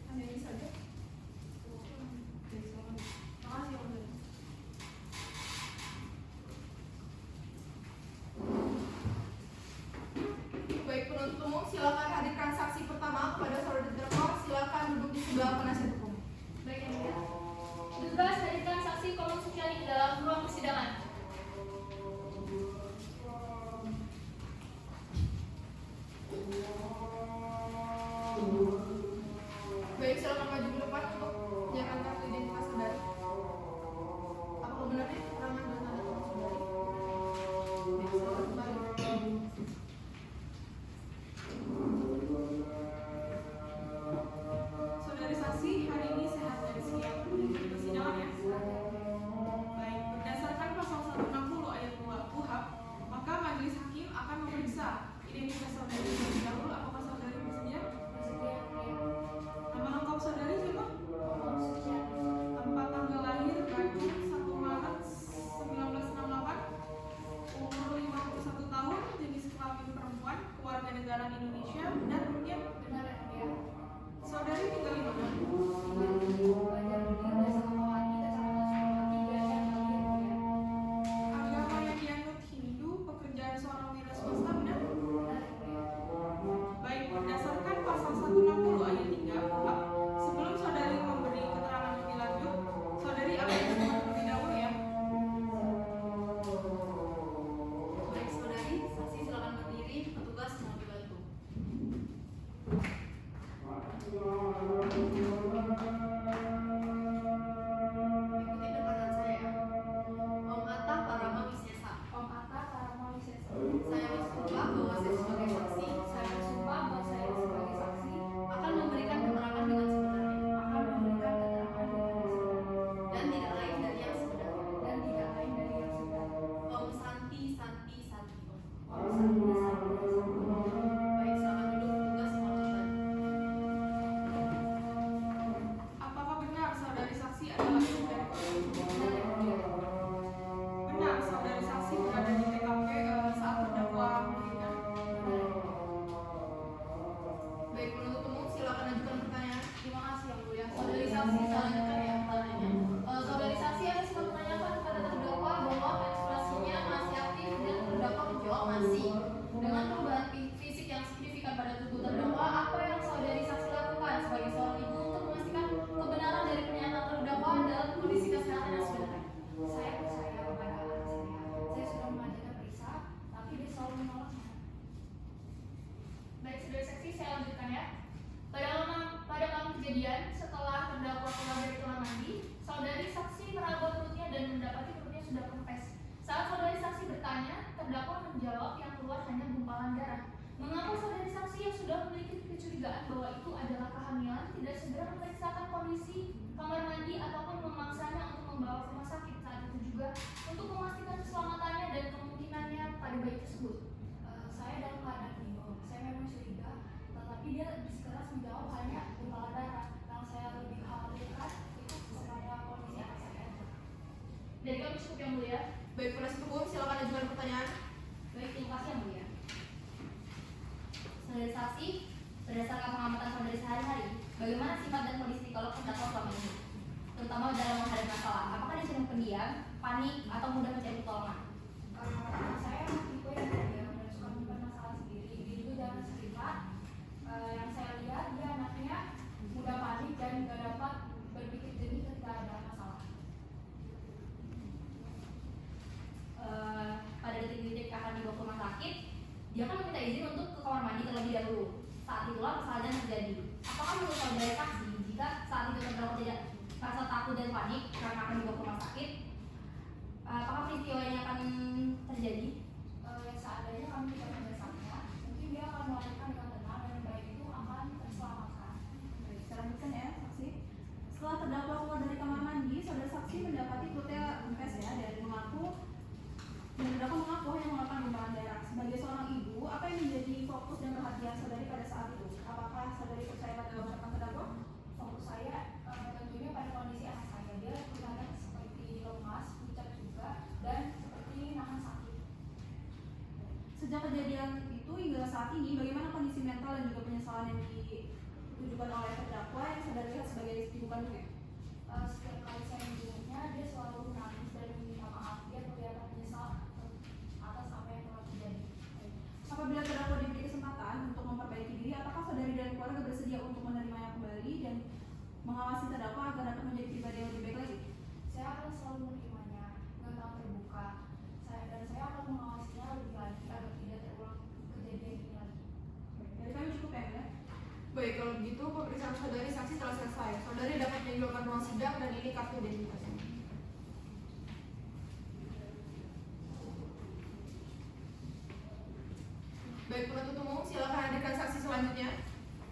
Hanya ini saja. Baik, silakan. Makasih yang mulia. Baik, penuntut umum silakan hadirkan saksi pertama kepada saudara terdakwa. Silakan duduk di sebelah penasihat hukum. Baik yang mulia. Tugas hadirkan saksi Komang Sukiani ke dalam ruang persidangan. Baik, silakan maju ke depan untuk menyerahkan kartu identitas saudari. Apakah benarnya keterangan dan tanda tangan saudari? Baik, silakan kembali. Saudari saksi, hari ini sehat dan siap mengikuti persidangan ya? Baik, berdasarkan pasal 160 ayat 2 KUHP, maka majelis hakim akan memeriksa identitas saudari terlebih dahulu. Apakah saudari bersedia? Nama lengkap saudari siapa? Tempat tanggal lahir Bandung 1 Maret 1968, umur 51 tahun, jenis kelamin perempuan, keluarga negaraan Indonesia, benar demikian? Benar yang mulia. Saudari tinggal di mana? Agama yang dianut Hindu, pekerjaan seorang wira swasta, benar? Baik, berdasarkan pasal 160 ayat 3 KUHP, sebelum saudari memberi keterangan lebih lanjut, saudari akan bersumpah terlebih dahulu ya. Baik saudari, saksi silakan berdiri, petugas mohon dibantu. Ikuti depan saya. Om Atta Parama Wisesa. Om Atta Parama Wisesa. Saya bersumpah bahwa saya sebagai saksi Saya bersumpah bahwa saya sebagai saksi akan memberikan keterangan dengan sebenarnya akan memberikan keterangan dengan sebenarnya dan tidak lain dari yang sebenarnya. dan tidak lain dari yang sebenarnya. Om Santi Santi Santi. Om Santi Santi Santi. Baik, silakan duduk petugas mohon membantu. Apakah benar saudari saksi adalah istri dari korban? Benar yang mulia. Benar saudari saksi berada di TKP saat terdakwa meninggal. Benar yang mulia. Baik, penuntut umum silakan ajukan pertanyaan. Terima kasih yang mulia. Saudari saksi, saya lanjutkan ya pertanyaannya. Saudari saksi ada sempat menanyakan kepada terdakwa bahwa menstruasinya masih aktif dan terdakwa menjawab masih. Dengan perubahan fisik yang signifikan pada tubuh terdakwa, apa yang saudari saksi lakukan sebagai seorang ibu untuk memastikan kebenaran dari pernyataan terdakwa dalam kondisi kesehatan yang sebenarnya? Saya percaya kepada anak saya. Saya sudah mengajukan periksa, tapi dia selalu menolaknya. Baik, saudari saksi, saya lanjutkan ya. Pada malam kejadian, setelah terdakwa keluar dari kamar mandi, saudari saksi meraba perutnya dan mendapati perutnya sudah kempes. Saat saudari saksi bertanya, terdakwa menjawab yang keluar hanya gumpalan darah. Mengapa saudari saksi yang sudah memiliki kecurigaan bahwa itu adalah kehamilan tidak segera memeriksakan kondisi kamar mandi ataupun memaksanya untuk membawa ke rumah sakit saat itu juga untuk memastikan keselamatannya dan kemungkinannya pada bayi tersebut? Saya dalam keadaan bingung. Saya memang curiga, tetapi dia sekeras menjawab hanya gumpalan darah. Yang saya lebih khawatirkan itu kepada kondisi anak saya. Dari kami cukup yang mulia. Baik, penasihat hukum silakan ajukan pertanyaan. Baik, terima kasih yang mulia. Saudari saksi, berdasarkan pengamatan saudari sehari-hari, bagaimana sifat dan kondisi psikolog terdakwa selama ini? Terutama dalam menghadapi masalah, apakah dia cenderung pendiam, panik, atau mudah mencari pertolongan? Saya tipe terlebih dahulu. Saat itulah kesalahan terjadi. Apakah menurut saudara saksi jika saat itu terdakwa tidak merasa takut dan panik karena akan dibawa ke rumah sakit, apakah peristiwa ini akan terjadi? Seandainya kami tidak mendesaknya, mungkin dia akan melarikan dengan tenang dan bayi itu akan terselamatkan. Baik, kita lanjutkan ya, saksi. Setelah terdakwa keluar dari kamar mandi, saudara saksi mendapati perutnya kempes ya, dan terdakwa mengaku hanya mengeluarkan gumpalan darah. Sebagai seorang ibu, apa yang menjadi fokus dan perhatian saudari pada saat itu? Apakah saudari percaya pada ucapan terdakwa? Fokus saya tentunya pada kondisi anak saya. Dia kelihatan seperti lemas, pucat juga, dan seperti nahan sakit. Sejak kejadian itu hingga saat ini, bagaimana kondisi mental dan juga penyesalan yang ditujukan oleh terdakwa yang saudari lihat sebagai ibu kandungnya? Setiap kali saya menjenguknya, dia selalu menangis dan meminta maaf. Dia kelihatan menyesal atas apa yang telah terjadi. Apabila terdakwa diberi kesempatan untuk memperbaiki diri, apakah saudari dan keluarga bersedia untuk menerimanya kembali dan mengawasi terdakwa agar dapat menjadi pribadi yang lebih baik lagi? Saya akan selalu menerimanya dengan terbuka. Saya akan mengawasinya lebih lagi agar tidak terulang kejadian ini lagi. Dari kami cukup ya, Mbak? Baik, kalau begitu pemeriksaan saudari saksi telah selesai. Saudari dapat meninggalkan ruang sidang dan ini kartu identitasnya. Baik, penuntut umum silakan hadirkan saksi selanjutnya.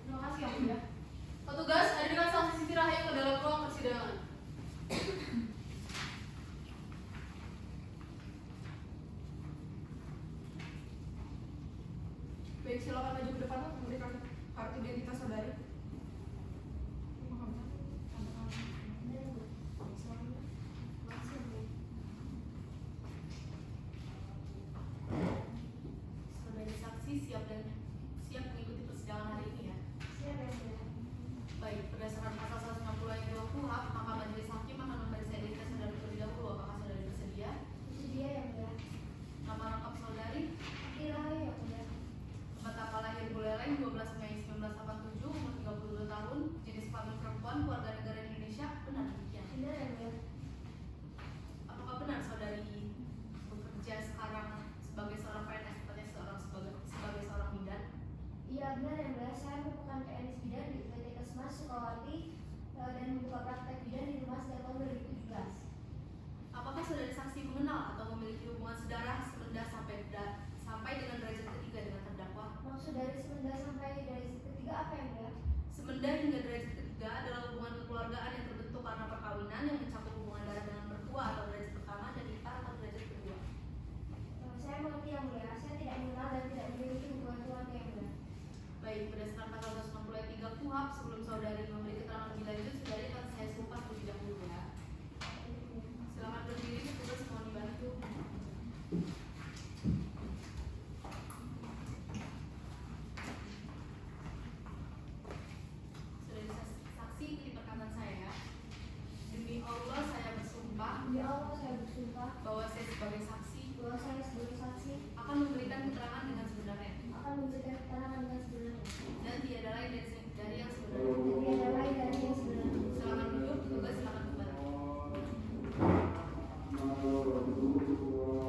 Terima kasih Yang Mulia. Petugas, hadirkan saksi Siti Rahayu ke dalam ruang persidangan. Baik, silakan maju ke depan untuk memberikan kartu identitas saudari. Saudari saksi siap mengikuti persidangan hari ini ya. Siap ya, Mulia. Baik, berdasarkan pasal 160 ayat 2 KUHP, maka majelis hakim akan memeriksa identitas saudari terlebih dahulu. Apakah saudari bersedia? Itu dia ya, Mulia. Nama lengkap saudari, Siti Rahayu ya, Mulia. tempat tanggal lahir Buleleng 12 Mei 1987, umur 32 tahun, jenis kelamin perempuan, keluarga negara Indonesia, benar demikian. Benar ya, Mulia. Apakah benar saudari bekerja sekarang sebagai seorang PNS, tepatnya sebagai seorang bidan? Iya benar ya, Mulia. Saya merupakan PNS bidan di PT Kesmas Sukawati dan membuka praktek bidan di rumah sejak tahun 2017. Apakah saudari saksi mengenal atau memiliki hubungan sedarah semenda sampai dengan derajat ketiga dengan terdakwa? Maksud dari semenda sampai dari ketiga apa ya, Mulia? Semenda hingga derajat ketiga adalah hubungan kekeluargaan yang terbentuk karena perkawinan yang mencakup hubungan darah dengan mertua atau derajat pertama dan ipar atau derajat kedua. Saya mengerti yang Mulia. Saya tidak mengenal dan tidak memiliki hubungan keluarga yang Mulia. Baik, berdasarkan pasal 160 ayat 3 KUHP, sebelum saudari memberi keterangan lebih lanjut, saudari akan saya sumpah terlebih dahulu ya. Silakan berdiri, petugas mohon dibantu. Saudari saksi ikuti perkataan saya ya. Demi Allah saya bersumpah Demi Allah saya bersumpah bahwa saya sebagai saksi bahwa saya sebagai saksi akan memberikan keterangan dengan sebenarnya akan memberikan keterangan dengan sebenarnya dan tiada lain dari yang sebenarnya. dan tiada lain dari yang sebenarnya. Silakan duduk, petugas silakan kembali.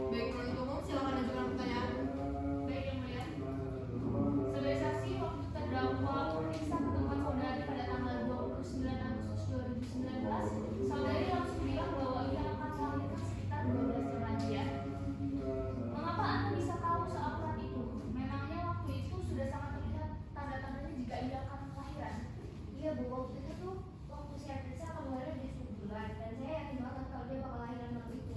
Baik, penuntut umum silakan ajukan pertanyaan. Baik Yang Mulia. Sebagai saksi waktu terdakwa memeriksa ketemuan saudari pada tanggal 29 Agustus 2019, saudari langsung bilang bahwa ia akan melahirkan sekitar 12 jam lagi ya. Mengapa Anda bisa tahu seakurat itu? Memangnya waktu itu sudah sangat terlihat tanda-tandanya jika ia akan kelahiran? Iya Bu, waktu itu tuh waktu saya periksa kemarin di 10 bulan dan saya yakin banget kalau dia bakal lahiran waktu itu.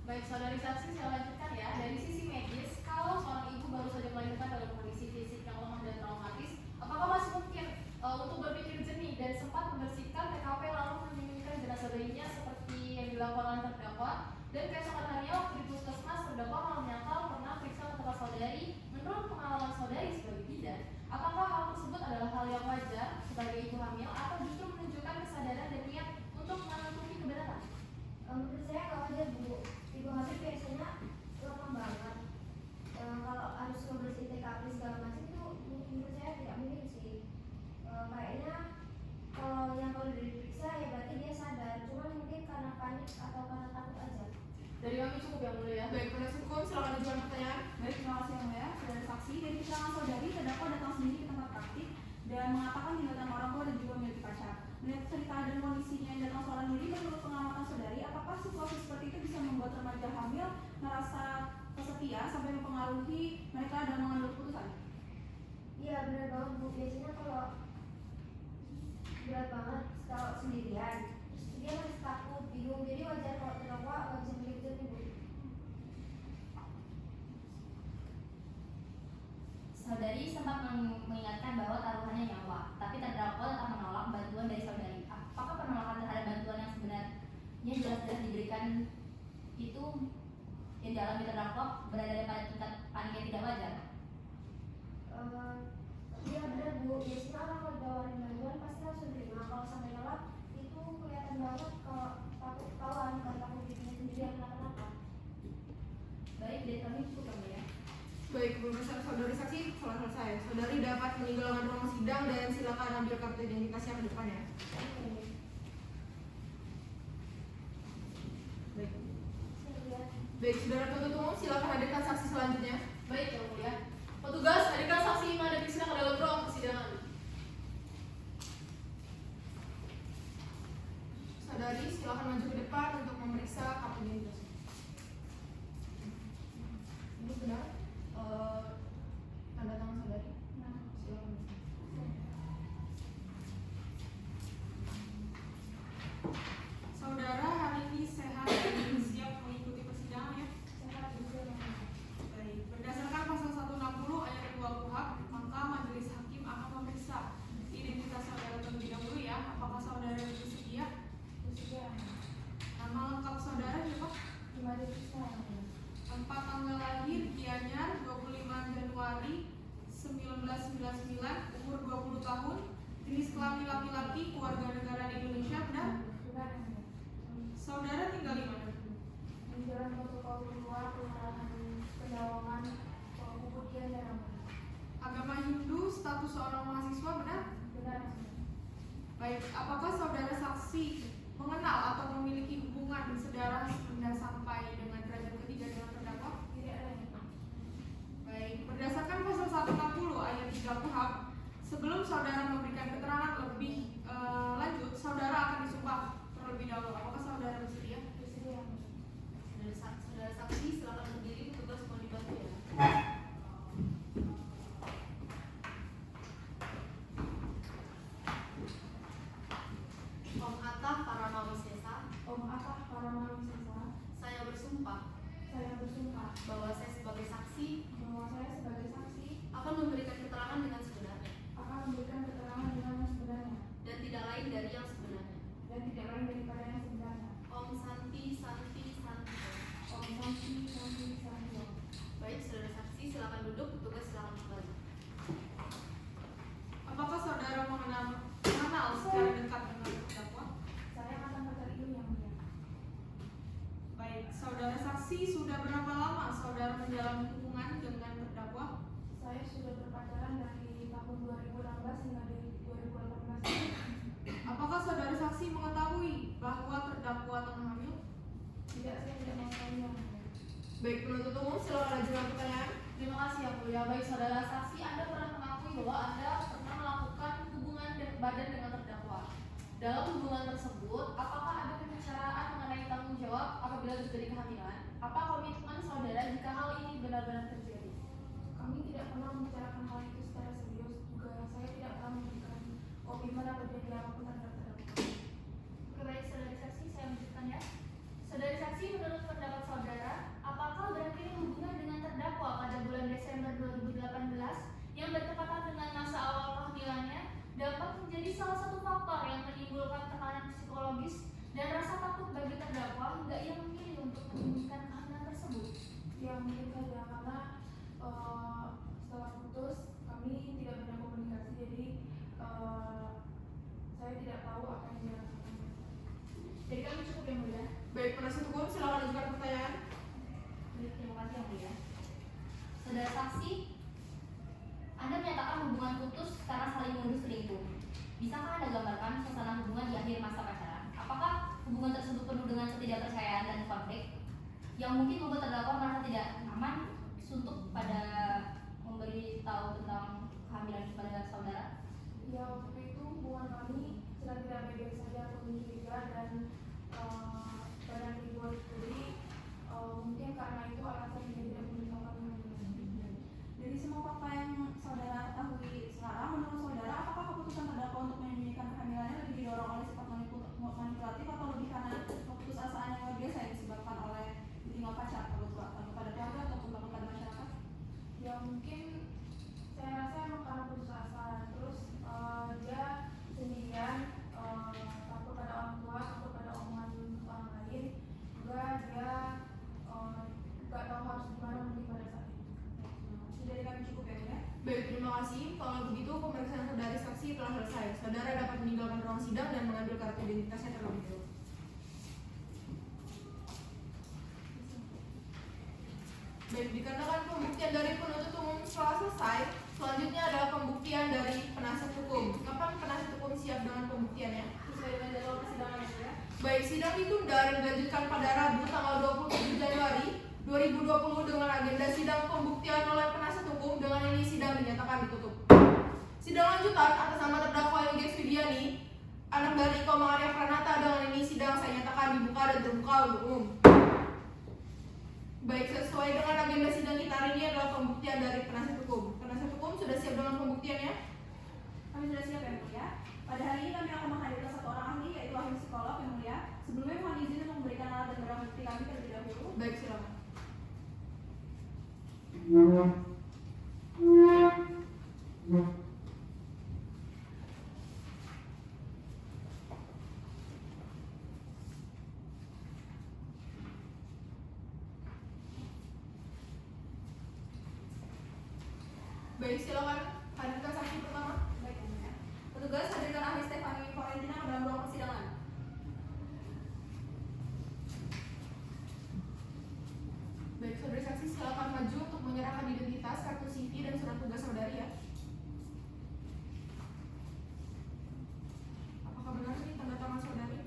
Baik, saudari saksi saya lanjutkan ya. Dari sisi medis, kalau seorang ibu baru saja melahirkan dalam kondisi fisik yang lemah dan traumatis, apakah masih mungkin untuk berpikir jernih dan sempat membersihkan TKP lalu menyembunyikan jenazah bayinya seperti yang dilakukan oleh terdakwa? Dan keesokan harinya waktu di puskesmas, terdakwa malah menyangkal pernah periksa ke tempat saudari. Menurut pengalaman saudari sebagai bidan, apakah hal tersebut adalah hal yang wajar sebagai ibu hamil atau justru menunjukkan kesadaran dan niat untuk menutupi kebenaran? Menurut saya nggak wajar Bu. Ibu hamil biasanya mengatakan tinggal sama orang tua dan juga memiliki pacar. Melihat cerita dan kondisinya yang datang seorang diri, menurut pengamatan saudari, apakah situasi seperti itu bisa membuat remaja hamil merasa kesepian sampai mempengaruhi mereka dalam mengambil keputusan? Iya benar banget Bu, biasanya kalau berat banget kalau sendirian terus dia masih takut, bingung, jadi wajar kalau terdakwa nggak bisa mikir nih Bu. Saudari sempat mengingatkan bahwa taruhannya nyawa, tapi terdakwa tetap menolak bantuan dari saudari. Apakah penolakan terhadap bantuan yang sebenarnya jelas-jelas diberikan itu yang dialami terdakwa berada pada tingkat panik yang tidak wajar? Iya benar Bu, biasanya orang kalau ditawarin bantuan pasti langsung terima. Kalau sampai nolak itu kelihatan banget kalau takut ketahuan, kalau takut dirinya sendiri yang kenapa-napa. Baik, dari kami cukup ya. Baik, pemeriksaan saudari saksi telah selesai. Saudari dapat meninggalkan ruang sidang dan silakan ambil kartu identitasnya ke depan ya. Baik. Baik, saudara penuntut umum silakan hadirkan saksi selanjutnya. Baik yang mulia. Petugas, hadirkan saksi Ima dan Krisna ke dalam ruang persidangan. Saudari silakan maju ke depan untuk memeriksa kartu identitas. Ini benar tanda tangan saudari? Silakan. Saudara hari ini sehat dan siap mengikuti persidangan ya? Baik, berdasarkan pasal 160 ayat 2 KUHP, maka majelis hakim akan memeriksa identitas saudara terlebih dahulu ya. Apakah saudara bersedia? Nama lengkap saudara siapa? Tempat tanggal lahir Gianyar 25 Januari 1999, umur 20 tahun, jenis kelamin laki-laki, keluarga negara Indonesia, benar? Saudara tinggal di mana? Jalan protokol keluar Pendawangan Kemudian dan Agama Hindu, status seorang mahasiswa, benar? benar. Baik, apakah saudara saksi mengenal atau memiliki hubungan sedarah benda sampai dengan derajat ketiga dengan terdakwa? Tidak ada. Baik, berdasarkan pasal 160 ayat 3 KUHP, sebelum saudara memberikan keterangan lebih lanjut, saudara akan disumpah terlebih dahulu. Apakah saudara bersedia? Bersedia. Saudara saksi silakan berdiri, petugas mau dibantu ya. Om Atah Paramawisesa, Om Atah Paramawisesa, saya bersumpah saya bersumpah bahwa saya sebagai saksi bahwa saya sebagai saksi akan memberikan keterangan dengan sebenarnya akan memberikan keterangan dengan yang sebenarnya dan tidak lain dari yang sebenarnya. dan tidak lain daripada yang sebenarnya. Om Santi Santi Santi. Om Santi Santi Santi. Baik, saudara saksi silakan duduk, petugas silakan kembali. Apakah saudara mengenal secara dekat dengan terdakwa? Saya akan percaya itu yang mulia. Baik, saudara saksi sudah berapa lama saudara menjalani hubungan dengan terdakwa? Saya sudah berpacaran dari tahun 2016 hingga dari 2018. Apakah saudara saksi mengetahui bahwa terdakwa tengah hamil? Tidak, saya tidak mengetahui yang mulia. Baik, penuntut umum silakan ajukan pertanyaan. Terima kasih yang mulia. Baik saudara saksi, Anda pernah mengakui bahwa Anda pernah melakukan hubungan badan dengan terdakwa. Dalam hubungan tersebut, apakah ada pembicaraan mengenai tanggung jawab apabila terjadi kehamilan? Apa komitmen saudara jika hal ini benar-benar terjadi? Kami tidak pernah membicarakan hal itu secara serius. Juga saya tidak pernah memberikan komitmen atau janji apapun terhadap terdakwa. Baik, saudari saksi, saya lanjutkan ya. Saudari saksi, menurut pendapat saudara, apakah berakhirnya hubungan dengan terdakwa pada bulan Desember 2018 yang bertepatan dengan masa awal kehamilannya dapat menjadi salah satu faktor yang menimbulkan tekanan psikologis dan rasa takut bagi terdakwa hingga ia memilih untuk menyembunyikan kehamilan tersebut? Ya mungkin saja karena setelah putus kami tidak pernah komunikasi, jadi saya tidak tahu apa yang dia lakukan. Jadi kami cukup yang mulia. Baik, penasihat hukum silakan ajukan pertanyaan. Terima kasih yang mulia. Saudara saksi, Anda menyatakan hubungan putus karena saling menuduh selingkuh. Bisakah Anda gambarkan suasana hubungan di akhir masa pacaran? Apakah hubungan tersebut penuh dengan ketidakpercayaan dan konflik yang mungkin membuat terdakwa merasa tidak aman untuk pada memberi tahu tentang kehamilan kepada saudara? Ya mencuriga dan badan ibu sendiri mungkin karena itu alasan dia tidak memberitahukan teman-teman. Dari semua fakta yang saudara ketahui sekarang, menurut saudara, apakah keputusan terdakwa untuk menyembunyikan kehamilannya lebih didorong oleh sifat manipulatif atau lebih karena keputusasaan yang luar biasa yang disebabkan oleh ditinggal pacar takut pada keluarga ataupun takut pada masyarakat? Ya mungkin saya rasa emang karena putus asa, terus dia sendirian, takut pada orang tua, takut pada omongan orang lain, juga dia nggak tahu harus gimana mungkin pada saat itu. Dari kami cukup ya, Bu ya? Baik, terima kasih. Kalau begitu, pemeriksaan saudari saksi telah selesai. Saudara dapat meninggalkan ruang sidang dan mengambil kartu identitasnya terlebih dahulu. Baik, dikarenakan pembuktian dari penuntut umum telah selesai, selanjutnya adalah pembuktian dari penasihat hukum. Kapan penasihat hukum siap dengan pembuktiannya? Sesuai dengan jadwal persidangan ya, Bu ya? Baik, sidang ditunda dan dilanjutkan pada Rabu tanggal 27 Januari 2020 dengan agenda sidang pembuktian oleh penasihat hukum. Dengan ini sidang dinyatakan ditutup. Sidang lanjutan atas nama terdakwa Yogi Swidiani, anak dari Iko Mangarya Pranata. Dengan ini sidang saya nyatakan dibuka dan terbuka untuk umum. Baik, sesuai dengan agenda sidang kita hari ini adalah pembuktian dari penasihat hukum. Penasihat hukum sudah siap dengan pembuktiannya? Kami sudah siap ya, Bu ya? Pada hari ini kami akan menghadirkan satu orang ahli, yaitu ahli psikolog yang mulia. Sebelumnya mohon izin untuk memberikan alat dan barang bukti kami terlebih dahulu. Baik, silakan. Baik, silakan hadirkan saksi pertama. Baik, Bu ya. Petugas, hadirkan ahli Stefani Florentina ke dalam ruang persidangan. Baik, saudari saksi silakan maju untuk menyerahkan identitas, kartu CV dan surat tugas saudari ya. Apakah benar ini tanda tangan saudari?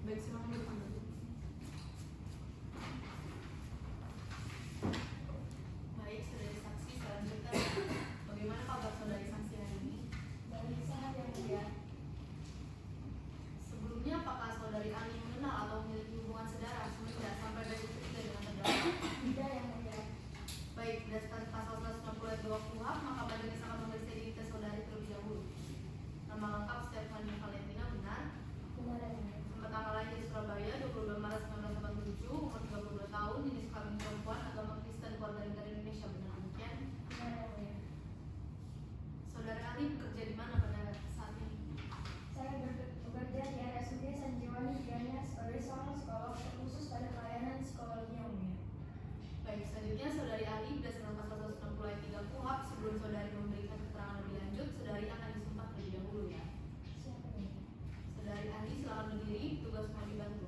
Baik, silakan duduk dulu. Baik, saudari saksi selanjutnya bagaimana kabar saudari saksi hari ini? Dari sehat yang mulia. Sebelumnya, apakah saudari Ani mengenal atau memiliki hubungan saudara semenjak sampai dari ketiga dengan terdakwa? Tidak yang mulia. Baik, berdasarkan pasal 160 ayat 2 KUHP, maka majelis akan memeriksa identitas saudari terlebih dahulu. Nama lengkap Stefani Valentina benar. Benar yang mulia. Tempat tanggal lahir di Surabaya, 22 Maret 1987, umur 32 tahun, jenis kelamin perempuan, agama Kristen, keluarga negara Indonesia, benar demikian. Benar yang mulia. Saudara Ani bekerja di mana pada saat ini? Saya bekerja di RSUD Sanjiwani Gianyar sebagai seorang psikolog khusus pada pelayanan psikologi yang mulia. Baik, selanjutnya saudari Ali berdasarkan pasal 160 ayat 3 KUHP, sebelum saudari memberikan keterangan lebih lanjut, saudari akan disumpah terlebih dahulu ya. Siapa ini? Saudari Ali silakan berdiri, tugas mau dibantu.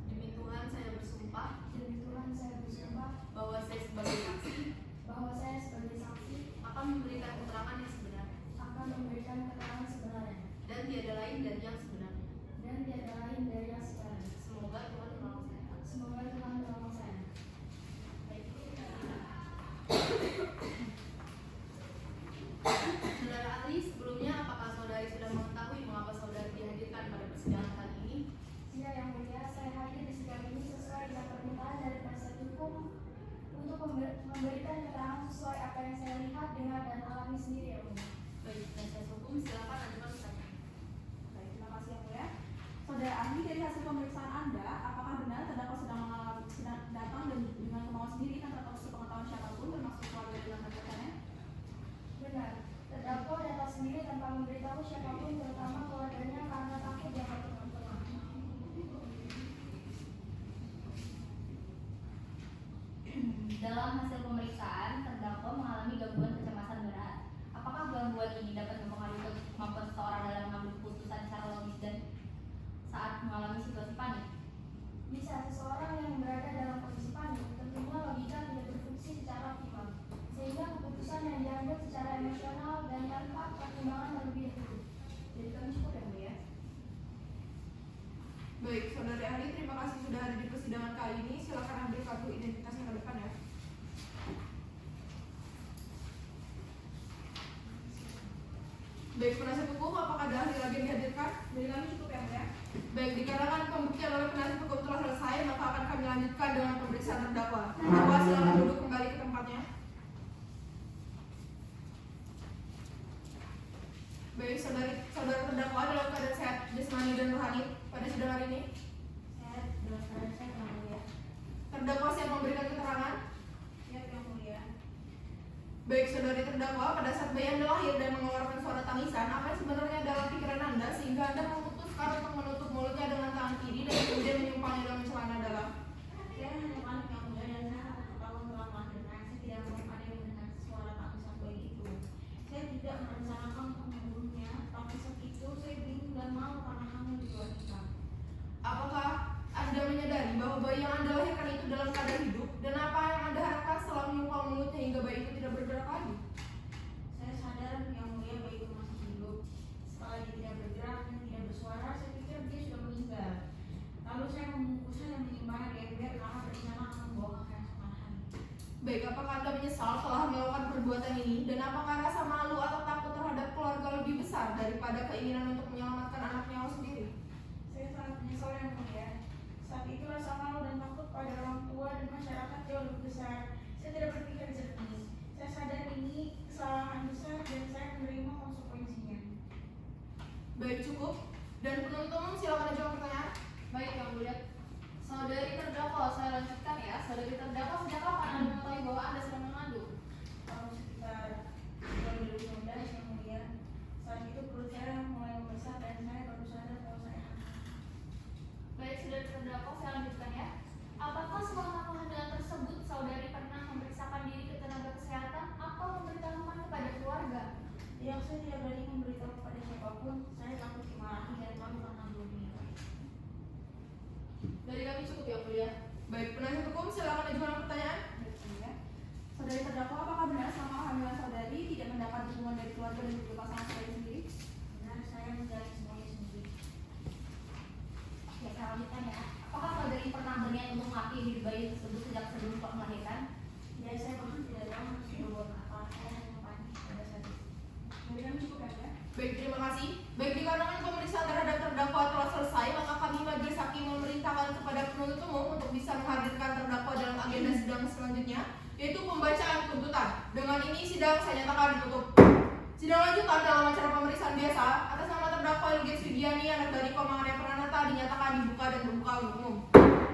Demi Tuhan saya bersumpah Demi Tuhan saya bersumpah bahwa saya sebagai saksi bahwa saya sebagai saksi akan memberikan keterangan yang sebenarnya akan memberikan keterangan sebenarnya dan tiada lain dari yang sebenarnya. dan tiada lain dari yang sebenarnya. Semoga Tuhan menolong saya. Semoga Tuhan menolong saya. Saudara Ali, sebelumnya apakah saudari sudah mengetahui mengapa saudari dihadirkan pada persidangan kali ini? Ya yang mulia, saya hadir di sidang ini sesuai dengan permintaan dari penasihat hukum untuk memberikan keterangan sesuai apa yang saya lihat, dengar dan alami sendiri ya mulia. Baik, penasihat hukum silakan ajukan pertanyaan. Baik, terima kasih yang mulia. Saudara ahli, dari hasil pemeriksaan Anda, apakah benar terdakwa sedang datang dan dengan kemauan sendiri tanpa sepengetahuan siapapun, termasuk keluarga dan rekan-rekannya? Benar, terdakwa datang sendiri tanpa memberitahu siapapun, terutama keluarganya karena takut dapat teman-teman. Dalam hasil pemeriksaan, terdakwa mengalami gangguan kecemasan berat. Apakah gangguan ini dapat mempengaruhi kemampuan seseorang dalam mengambil keputusan secara logis dan saat mengalami situasi panik? Bisa seseorang yang berada dalam kondisi panik, tentunya logika tidak berfungsi secara optimal, sehingga keputusan yang diambil secara emosional dan tanpa pertimbangan terlebih dahulu. Jadi kami cukup ya, Bu ya. Baik, saudari ahli, terima kasih sudah hadir di persidangan kali ini. Silakan ambil kartu identitasnya ke depan ya. Baik, penasihat hukum, apakah ada ahli lagi yang dihadirkan? Dari kami cukup yang mulia. Baik, dikarenakan pembuktian oleh penasihat hukum telah selesai, maka akan kami lanjutkan dengan pemeriksaan terdakwa. Terdakwa silakan duduk kembali ke tempatnya. Baik, saudara terdakwa dalam keadaan sehat jasmani dan rohani pada sidang hari ini. Saya dalam keadaan saya yang mulia. Terdakwa siap memberikan keterangan. Siap yang mulia. Baik, saudari terdakwa, pada saat bayi Anda lahir dan mengeluarkan suara tangisan, apa yang sebenarnya dalam pikiran Anda sehingga Anda memutuskan untuk menutup mulutnya dengan tangan kiri dan kemudian menyumpahnya dalam celana dalam? Saya hanya panik yang mulia dan saya takut ketahuan telah melahirkan. Saya tidak mau ada yang mendengar suara tangisan bayi itu. Saya tidak merencanakan untuk membunuhnya, tapi saat itu saya bingung dan malu karena hamil di luar nikah. Apakah Anda menyadari bahwa bayi yang Anda lahirkan itu dalam keadaan hidup? Dan apa yang Anda harapkan setelah menyumpah mulutnya hingga bayi itu tidak bergerak lagi? Saya sadar yang mulia bayi itu masih hidup. Setelah dia tidak bergerak dan tidak bersuara, saya pikir dia sudah meninggal. Lalu saya membungkusnya dan menyimpannya di ember karena berencana akan membawa ke keesokan hari. Baik, apakah Anda menyesal telah melakukan perbuatan ini? Dan apakah rasa malu atau takut terhadap keluarga lebih besar daripada keinginan untuk menyelamatkan anak nyawa sendiri? Saya sangat menyesal yang mulia. Saat itu rasa malu dan takut pada orang tua dan masyarakat jauh lebih besar. Saya tidak berpikir jernih. Saya sadar ini kesalahan besar dan saya menerima konsekuensinya. Baik, cukup. Dan penuntut umum silakan menjawab pertanyaan. Baik yang mulia. Saudari terdakwa, saya lanjutkan ya. Saudari terdakwa, sejak kapan Anda mengetahui bahwa Anda sedang mengandung? Tahun sekitar 2019 yang mulia. Saat itu perut saya mulai membesar dan saya baru sadar kalau saya hamil. Baik, saudari terdakwa, saya lanjutkan ya. Apakah selama kehamilan tersebut saudari pernah memeriksakan diri ke tenaga kesehatan atau memberitahukan kepada keluarga? Yang saya tidak berani memberitahu kepada siapapun. Saya takut dimarahi dan malu karena belum menikah. Dari kami cukup yang mulia. Baik, penasihat hukum silakan ajukan pertanyaan. Saudari terdakwa, apakah benar selama kehamilan saudari tidak mendapat dukungan dari keluarga dan juga pasangan saudari sendiri? Benar, saya menjalani semuanya sendiri. Ya, saya lanjutkan ya. Apakah saudari pernah berniat untuk mengakhiri hidup bayi tersebut sejak sebelum melahirkan? Ya, saya bahkan tidak tahu harus berbuat apa. Saya hanya panik pada saat itu. Dari kami cukup ya. Baik, terima kasih. Baik, dikarenakan pemeriksaan terhadap terdakwa telah selesai, maka kami majelis hakim memerintahkan kepada penuntut umum untuk bisa menghadirkan terdakwa dalam agenda sidang selanjutnya, yaitu pembacaan tuntutan. Dengan ini sidang saya nyatakan ditutup. Sidang lanjutan dalam acara pemeriksaan biasa atas nama terdakwa Ilges Widiani anak dari Komandan Pranata dinyatakan dibuka dan terbuka untuk umum.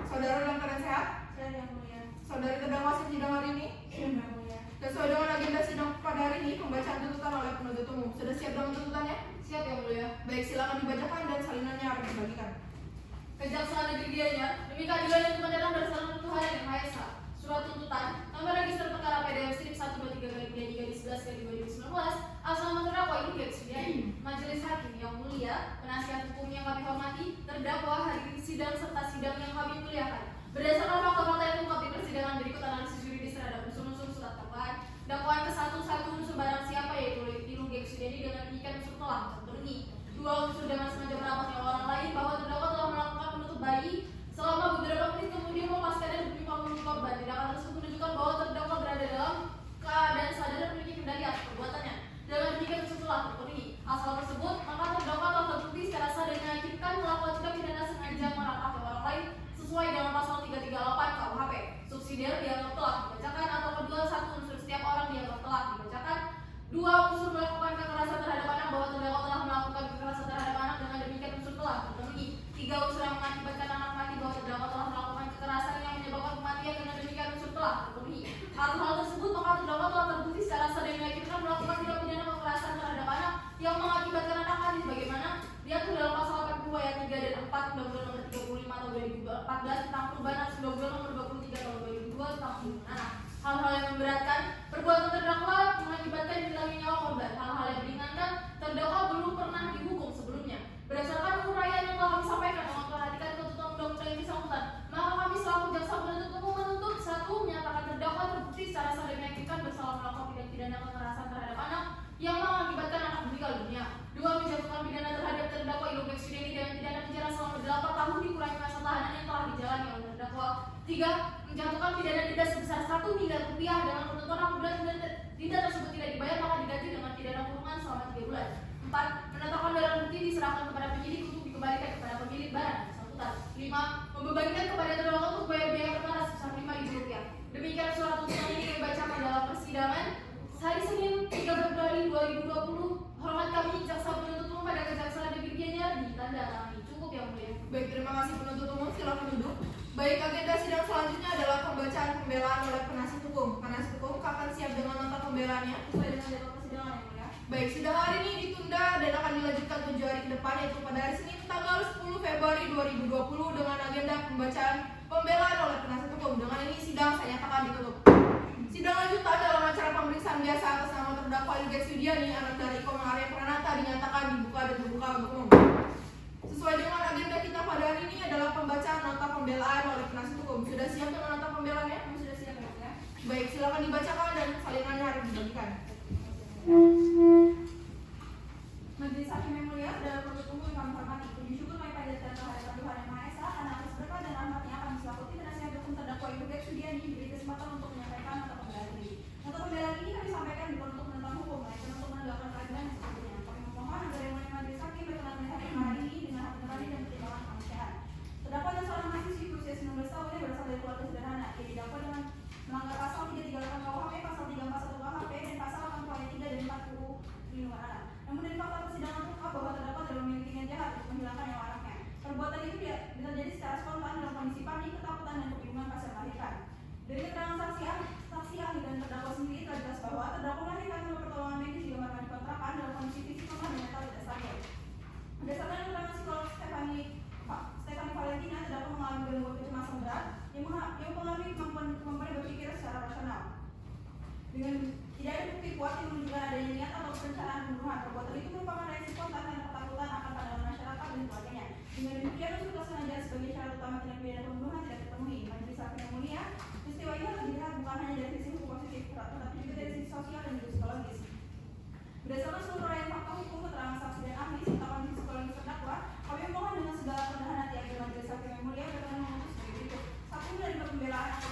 Saudara dalam keadaan sehat? Saya yang mulia. Saudari terdakwa sidang hari ini? Yang mulia. Sesuai dengan agenda sidang pada hari ini, pembacaan tuntutan oleh penuntut umum. Sudah siap dengan tuntutannya? Siap yang mulia. Baik, silakan dibacakan dan salinannya akan dibagikan. Kejaksaan Negeri Gianyar, demi keadilan dan kebenaran berdasarkan Tuhan yang Maha Esa. Surat tuntutan, nomor register perkara PDM strip 123/3/2019, atas nama terdakwa Ilges Widiani. Majelis hakim yang mulia, penasihat hukum yang kami hormati, terdakwa hadiri sidang serta sidang yang kami muliakan. Berdasarkan fakta-fakta yang terungkap di persidangan berikut analisis juridis terhadap unsur-unsur surat dakwaan. Dakwaan ke-1, unsur barang siapa yaitu Ilges Widiani dengan mengikat unsur telah terpenuhi. 2, unsur dengan sengaja merampas nyawa orang lain bahwa terdakwa telah melakukan menutup bayi selama beberapa menit kemudian melepaskan dan menimpa mulut korban. Tindakan tersebut menunjukkan bahwa terdakwa berada dalam keadaan sadar dan memiliki kendali atas perbuatannya. Dengan demikian unsur telah terpenuhi. Asal tersebut, maka terdakwa telah terbukti secara sah dan meyakinkan melakukan tindak pidana sengaja merampas nyawa orang lain sesuai dengan pasal 338 KUHP. Subsidiar dianggap telah dibacakan atau kedua, 1, unsur setiap orang dianggap telah dibacakan. 2, unsur melakukan kekerasan terhadap anak bahwa terdakwa telah melakukan kekerasan terhadap anak dengan demikian unsur telah terpenuhi. 3, unsur yang mengakibatkan anak mati bahwa terdakwa telah melakukan kekerasan yang menyebabkan kematian dengan demikian unsur telah terpenuhi. Atas hal tersebut, maka terdakwa telah terbukti secara sah dan meyakinkan melakukan tindak pidana kekerasan terhadap anak yang mengakibatkan anak mati sebagaimana diatur dalam pasal 82 ayat 3 dan 4 Undang-Undang Nomor 35 Tahun 2014 tentang perubahan atas Undang-Undang Nomor 23 Tahun 2002 tentang perlindungan anak. Hal-hal yang memberatkan, perbuatan terdakwa mengakibatkan hilangnya nyawa korban. Hal-hal yang meringankan, terdakwa belum pernah dihukum sebelumnya. Berdasarkan uraian yang telah kami sampaikan dengan memperhatikan ketentuan undang-undang yang bersangkutan, maka kami selaku jaksa penuntut umum menuntut 1, menyatakan terdakwa terbukti secara sah dan meyakinkan bersalah melakukan tindak pidana kekerasan terhadap anak yang mengakibatkan anak meninggal dunia. 2, menjatuhkan pidana terhadap terdakwa Ilges Widiani dengan pidana penjara selama 8 tahun dikurangi 3. Menjatuhkan pidana denda sebesar 1 miliar rupiah dengan ketentuan apabila denda tersebut tidak dibayar maka diganti dengan pidana kurungan selama 3 bulan. 4. Menetapkan barang bukti diserahkan kepada penyidik untuk dikembalikan kepada pemilik barang yang bersangkutan. 5. Membebankan kepada terdakwa untuk bayar biaya perkara sebesar Rp5.000. Demikian surat tuntutan ini kami bacakan dalam persidangan hari Senin 3 Februari 2020. Hormat kami jaksa penuntut umum pada Kejaksaan Negeri Gianyar ditandatangani. Cukup yang mulia. Baik, terima kasih penuntut umum, silakan duduk. Baik, agenda sidang selanjutnya adalah pembacaan pembelaan oleh penasihat hukum. Penasihat hukum kapan siap dengan nota pembelaannya? Sesuai dengan jadwal persidangan yang mulia. Baik, sidang hari ini ditunda dan akan dilanjutkan 7 hari ke depan, yaitu pada hari Senin tanggal 10 Februari 2020 dengan agenda pembacaan pembelaan oleh penasihat hukum. Dengan ini sidang saya nyatakan ditutup. Sidang lanjutan dalam acara pemeriksaan biasa atas nama terdakwa Ilgex Yudiani, anak dari Komang Arya Pranata, dinyatakan dibuka dan terbuka untuk umum. Sesuai dengan agenda kita pada hari ini adalah pembacaan nota pembelaan oleh penasihat hukum. Sudah siap dengan nota pembelaannya? Kami sudah siap ya, mulia. Baik, silakan dibacakan dan salinannya harus dibagikan. Majelis Hakim yang mulia, dalam penuntut umum yang kami hormati, puji syukur kami panjatkan kehadiran Tuhan Yang Maha Esa, karena atas berkah dan rahmatnya kami selaku tim penasihat hukum terdakwa Ilgex Yudiani diberi kesempatan untuk menyampaikan nota pembelaan ini. Nota pembelaan ini kami sampaikan bukan untuk menentang hukum, melainkan untuk menegakkan keadilan yang sesungguhnya. Kami memohon agar yang mulia Majelis Hakim berkenan melihat perkara ini dengan hati nurani dan pertimbangan kemanusiaan. Terdakwa adalah seorang mahasiswi berusia 19 tahun yang berasal dari keluarga sederhana. Ia didakwa dengan melanggar pasal 338 KUHP, pasal 341 KHP, dan pasal 80 ayat 3 dan 4 UU Perlindungan Anak. Namun dari fakta persidangan terungkap bahwa terdakwa tidak memiliki niat jahat untuk menghilangkan nyawa anaknya. Perbuatan itu terjadi secara spontan dalam kondisi panik, ketakutan, dan kebingungan pasca melahirkan. Dari keterangan saksi ahli dan terdakwa sendiri telah jelas bahwa terdakwa melahirkan tanpa pertolongan medis digambarkan di kontrakan dalam kondisi fisik lemah dan mental tidak stabil. Berdasarkan keterangan psikolog Stephanie Valentina, terdakwa mengalami gangguan kecemasan berat yang mempengaruhi kemampuan berpikir secara rasional. Dengan tidak ada bukti kuat yang menunjukkan adanya niat atau perencanaan pembunuhan, perbuatan itu merupakan reaksi spontan dan ketakutan akan pandangan masyarakat dan keluarganya. Dengan demikian unsur kesengajaan sebagai syarat utama tindak pidana pembunuhan tidak terpenuhi. Majelis Hakim yang mulia, peristiwa ini harus dilihat bukan hanya dari sisi hukum positif, tetapi juga dari sisi sosial dan juga psikologis. Berdasarkan seluruh rangkaian fakta hukum, keterangan saksi dan ahli, serta kondisi psikologis terdakwa, kami mohon dengan segala kerendahan hati agar Majelis Hakim yang mulia berkenan memutus sebagai berikut. 1. Menerima pembelaan atau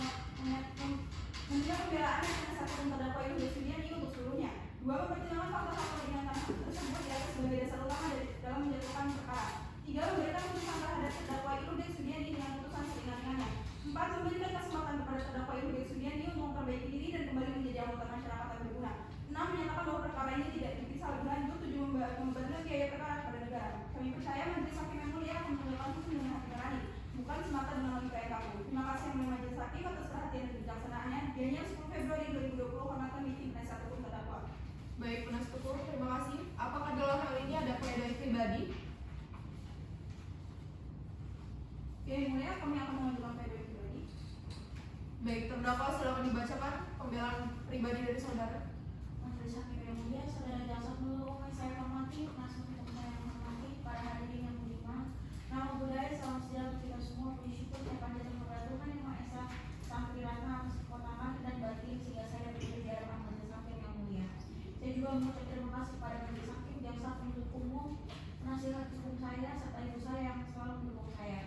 menerima pembelaan yang penasihat hukum terdakwa Ilgex Yudiani untuk seluruhnya. 2. Mempertimbangkan fakta-fakta ringan tersebut di atas sebagai dasar utama dalam menjatuhkan perkara. 3. Memberikan putusan terhadap terdakwa Ilgex Yudiani dengan putusan seringan-ringannya. 4. Memberikan kesempatan kepada terdakwa Ilgex Yudiani untuk memperbaiki diri dan kembali menjadi anggota masyarakat yang berguna. 6. Menyatakan bahwa perkara ini tidak diperiksa lebih lanjut. 7. Membayarkan biaya perkara kepada negara. Kami percaya Majelis Hakim yang mulia akan menegakkan hukum dengan hati nurani, bukan semata dengan logika yang kaku. Terima kasih yang mulia Majelis Hakim atas perhatian dan kebijaksanaannya. Gianyar 10 Februari 2020, hormat kami tim penasihat hukum terdakwa. Baik, penasihat hukum, terima kasih. Apakah dalam hal ini ada pledoi pribadi? Yang mulia, kami akan mengajukan pledoi pribadi. Baik, terdakwa silakan dibacakan pembelaan pribadi dari saudara. Majelis Hakim yang mulia, saudara jaksa penuntut umum yang saya hormati, penasihat hukum saya yang hormati, pada hari ini yang kelima, nama budaya salam sejahtera kita semua, puji syukur saya panjatkan kepada Tuhan Yang Maha Esa, Sang Kirana atas kekuatan dan batin sehingga saya dapat berdiri di hadapan Majelis Hakim yang mulia. Saya juga mengucapkan terima kasih kepada Majelis Hakim, jaksa penuntut umum, penasihat hukum saya, serta ibu saya yang selalu mendukung saya.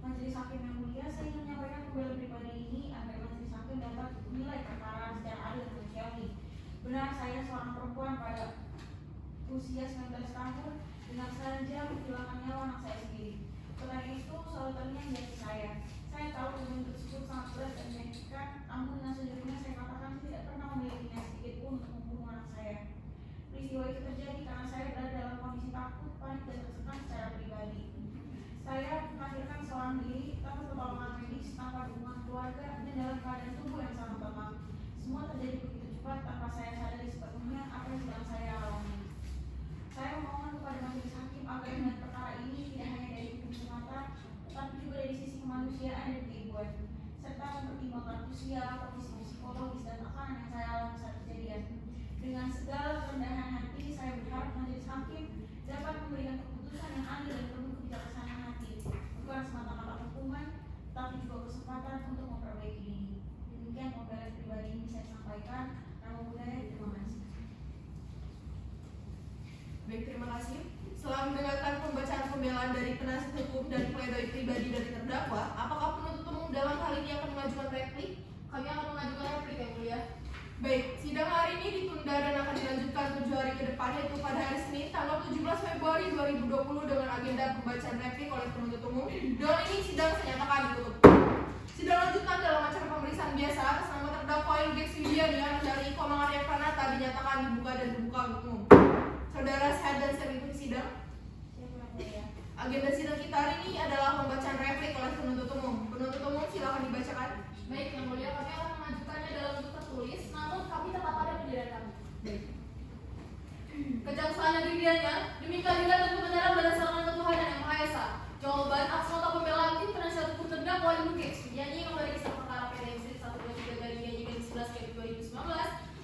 Majelis Hakim yang mulia, saya ingin menyampaikan pembelaan pribadi ini agar Majelis Hakim dapat menilai perkara secara adil dan manusiawi. Benar, saya seorang perempuan pada usia 19 tahun dengan sengaja menghilangkan nyawa anak saya sendiri. Pertanyaan itu selalu terngiang di hati saya. Saya tahu hubungan tersebut sangat berat dan menyakitkan, namun dengan sejujurnya saya katakan tidak pernah memiliki niat sedikit pun untuk membunuh anak saya. Peristiwa itu terjadi karena saya berada dalam kondisi takut, panik, dan tertekan secara pribadi. Saya melahirkan seorang diri tanpa pertolongan medis, tanpa dukungan keluarga, dan dalam keadaan tubuh yang sangat lemah. Semua terjadi begitu cepat tanpa saya sadari sepenuhnya apa yang sedang saya alami. Saya memohon kepada Majelis Hakim agar dengan perkara ini tidak hanya dari hukum semata, tetapi juga dari sisi kemanusiaan dan keibuan, serta mempertimbangkan usia, kondisi psikologis, dan tekanan yang saya alami saat kejadian. Dengan segala kerendahan hati, saya berharap Majelis Hakim dapat memberikan keputusan yang adil dan penuh kebijaksanaan hati, bukan semata-mata hukuman, tapi juga kesempatan untuk memperbaiki diri. Demikian pembelaan pribadi ini saya sampaikan. Nama budaya, terima kasih. Baik, terima kasih. Setelah mendengarkan pembacaan pembelaan dari penasihat hukum dan pledoi pribadi dari terdakwa, apakah penuntut umum dalam hal ini akan kami akan mengajukan replik yang mulia. Baik, sidang hari ini ditunda dan akan dilanjutkan 7 hari ke depan, yaitu pada hari Senin tanggal 17 Februari 2020 dengan agenda pembacaan replik oleh penuntut umum. Dengan ini sidang saya nyatakan ditutup. Sidang lanjutan dalam acara pemeriksaan biasa atas nama terdakwa Ilgex Widiani anak dari Iko Mangarya Pranata dinyatakan dibuka dan terbuka untuk umum. Saudara sehat dan siap mengikuti sidang? Agenda sidang kita hari ini adalah pembacaan replik oleh penuntut umum. Penuntut umum silakan dibacakan. Baik yang mulia, kami akan mengajukannya dalam bentuk tertulis, namun kami tetap pada pendirian kami. Kejaksaan Negeri Gianyar, demi keadilan dan kebenaran berdasarkan ketuhanan yang Maha Esa. Jawaban atas nota pembelaan tim penasihat hukum terdakwa Ilgex Widiani yang dari kisah perkara PDM 123/11/2019,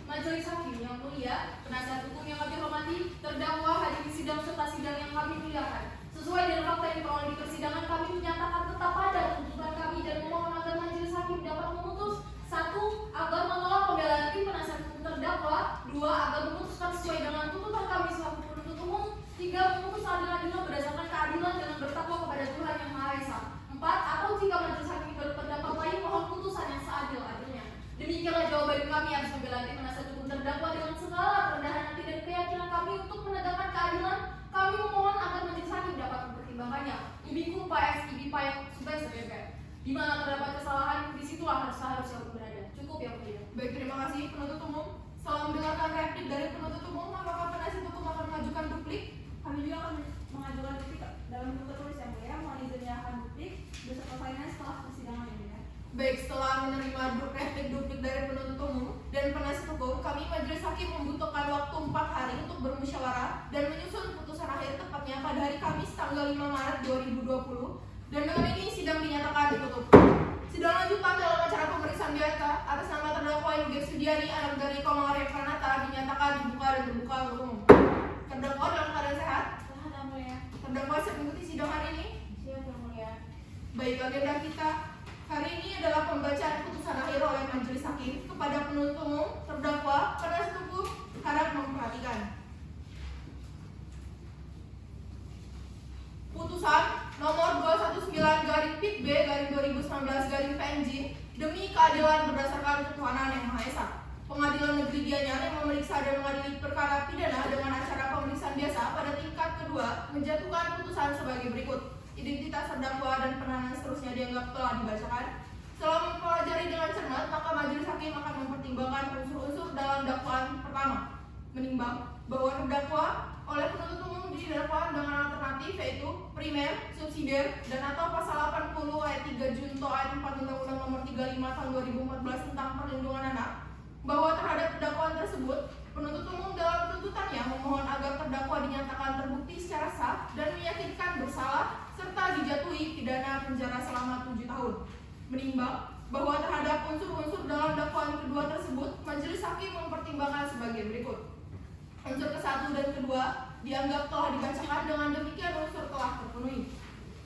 Majelis Hakim yang mulia, penasihat hukum yang kami hormati, terdakwa hadir sidang serta sidang yang kami muliakan. Sesuai dengan fakta yang diperoleh di persidangan, kami menyatakan tetap pada tuntutan kami dan memohon agar Majelis Hakim dapat memutus 1. Agar menolak pembelaan tim penasihat hukum terdakwa. 2. Agar memutuskan sesuai dengan tuntutan kami selaku penuntut umum. 3. Memutus adil-adilnya berdasarkan keadilan dengan bertakwa kepada Tuhan yang Maha Esa. 4. Atau jika Majelis Hakim berpendapat lain, mohon putusan yang seadil-adilnya. Demikianlah jawaban kami atas pembelaan tim penasihat hukum terdakwa dengan segala kerendahan hati dan keyakinan kami untuk menegakkan keadilan. Kami memohon agar Majelis Hakim dapat mempertimbangkannya. Ubikum PS IB Payung Subay SPP. Di mana terdapat kesalahan, disitulah seharusnya hukum berada. Cukup ya mulia. Baik, terima kasih penuntut umum. Setelah mendengarkan replik dari penuntut umum, apakah penasihat hukum akan mengajukan duplik? Kami juga akan mengajukan duplik dalam bentuk tertulis yang mulia. Mohon izinnya akan duplik beserta lainnya setelah persidangan yang mulia. Baik, setelah menerima replik duplik dari penuntut umum dan penasihat hukum, kami Majelis Hakim membutuhkan waktu 4 hari untuk bermusyawarah dan menyusun putusan akhir tepatnya pada hari Kamis tanggal 5 Maret 2020. Dan dengan ini sidang dinyatakan ditutup. Sidang lanjutan dalam acara pemeriksaan biasa atas nama terdakwa Ilgex Widiani anak dari Iko Mangarya Pranata dinyatakan dibuka dan terbuka untuk umum. Terdakwa dalam keadaan sehat? Sehat yang mulia. Terdakwa siap mengikuti sidang hari ini? Siap yang mulia. Baik, agenda kita hari ini adalah pembacaan putusan akhir oleh Majelis Hakim kepada penuntut umum, terdakwa, penasihat hukum harap memperhatikan. Putusan nomor 219/PIB/2019/PNJ demi keadilan berdasarkan ketuhanan yang Maha Esa. Pengadilan Negeri Gianyar yang memeriksa dan mengadili perkara pidana dengan acara pemeriksaan biasa pada tingkat kedua menjatuhkan putusan sebagai berikut. Identitas terdakwa dan penahanan seterusnya dianggap telah dibacakan. Setelah mempelajari dengan cermat, maka Majelis Hakim akan mempertimbangkan unsur-unsur dalam dakwaan pertama. Menimbang bahwa terdakwa oleh penuntut umum didakwa dengan alternatif yaitu primer, subsidiar, dan atau pasal 80 ayat 3 junto ayat 4 Undang-Undang Nomor 35 Tahun 2014 tentang Perlindungan Anak, bahwa terhadap dakwaan tersebut penuntut umum dalam tuntutannya memohon agar terdakwa dinyatakan terbukti secara sah dan meyakinkan bersalah serta dijatuhi pidana penjara selama 7 tahun. Menimbang bahwa terhadap unsur-unsur dalam dakwaan kedua tersebut, Majelis Hakim mempertimbangkan sebagai berikut. Unsur ke-1 dan kedua dianggap telah dibacakan, dengan demikian unsur telah terpenuhi.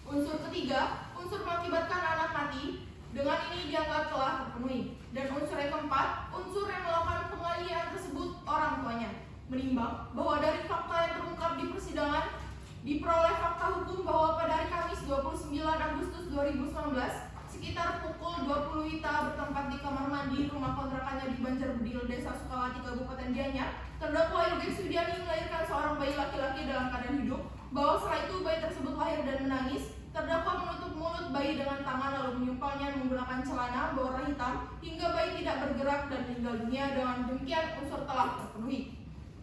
Unsur ketiga, unsur mengakibatkan anak mati, dengan ini dianggap telah terpenuhi. Dan unsur yang keempat, unsur yang melakukan penganiayaan tersebut orang tuanya. Menimbang bahwa dari fakta yang terungkap di persidangan, diperoleh fakta hukum bahwa pada hari Kamis 29 Agustus 2019 sekitar pukul 20 WITA bertempat di kamar mandi rumah kontrakannya di Banjarbedil, Desa Sukawati, Kabupaten Gianyar, terdakwa Ilgex Widiani melahirkan seorang bayi laki-laki dalam keadaan hidup, bahwa setelah itu bayi tersebut lahir dan menangis. Terdakwa menutup mulut bayi dengan tangan lalu menyumpalnya menggunakan celana berwarna hitam hingga bayi tidak bergerak dan meninggal dunia. Dengan demikian unsur telah terpenuhi.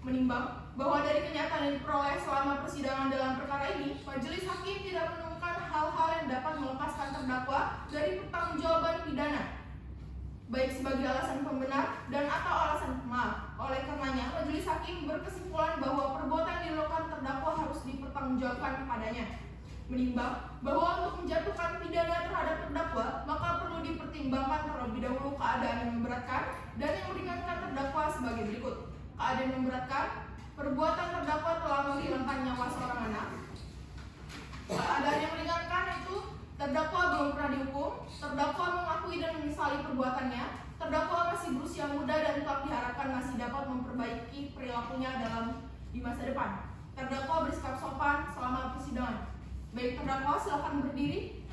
Menimbang bahwa dari kenyataan yang diperoleh selama persidangan dalam perkara ini, Majelis Hakim tidak menemukan hal-hal yang dapat melepaskan terdakwa dari pertanggungjawaban pidana, baik sebagai alasan pembenar dan atau alasan pemaaf. Oleh karenanya, Majelis Hakim berkesimpulan bahwa perbuatan yang dilakukan terdakwa harus dipertanggungjawabkan kepadanya. Menimbang bahwa untuk menjatuhkan pidana terhadap terdakwa, maka perlu dipertimbangkan terlebih dahulu keadaan yang memberatkan dan yang meringankan terdakwa sebagai berikut. Keadaan yang memberatkan, perbuatan terdakwa telah menghilangkan nyawa seorang anak. Keadaan yang meringankan itu terdakwa belum pernah dihukum, terdakwa mengakui dan menyesali perbuatannya, terdakwa masih berusia muda dan kelak diharapkan masih dapat memperbaiki perilakunya di masa depan. Terdakwa bersikap sopan selama persidangan. Baik, terdakwa silakan berdiri.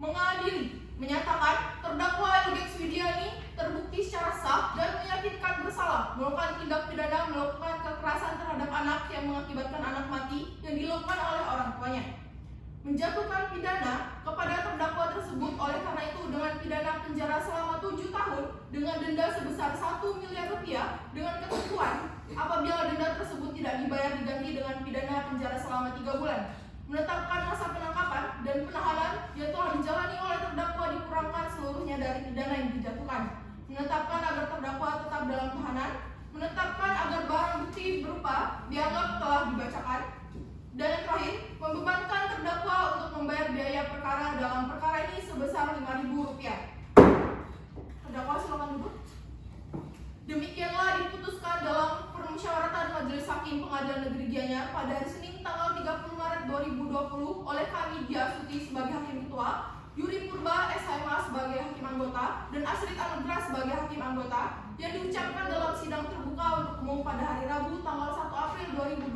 Mengadili, menyatakan menjatuhkan pidana kepada terdakwa tersebut oleh karena itu dengan pidana penjara selama 7 tahun dengan denda sebesar 1 miliar rupiah dengan ketentuan apabila denda tersebut tidak dibayar diganti dengan pidana penjara selama 3 bulan. Menetapkan masa penangkapan dan penahanan yang telah dijalani oleh terdakwa dikurangkan seluruhnya dari pidana yang dijatuhkan. Menetapkan agar terdakwa tetap dalam tahanan. Menetapkan agar barang bukti berupa dianggap telah dibacakan. Dan yang terakhir, membebankan terdakwa untuk membayar biaya perkara dalam perkara ini sebesar Rp5.000. Terdakwa silakan duduk. Demikianlah diputuskan dalam permusyawaratan Majelis Hakim Pengadilan Negeri Gianyar pada hari Senin tanggal 30 Maret 2020 oleh kami Dia Astuti sebagai Hakim Ketua, Yuri Purba SHMA sebagai Hakim Anggota, dan Asrid Anugrah sebagai Hakim Anggota yang diucapkan dalam sidang terbuka untuk umum pada hari Rabu tanggal 1 April 2020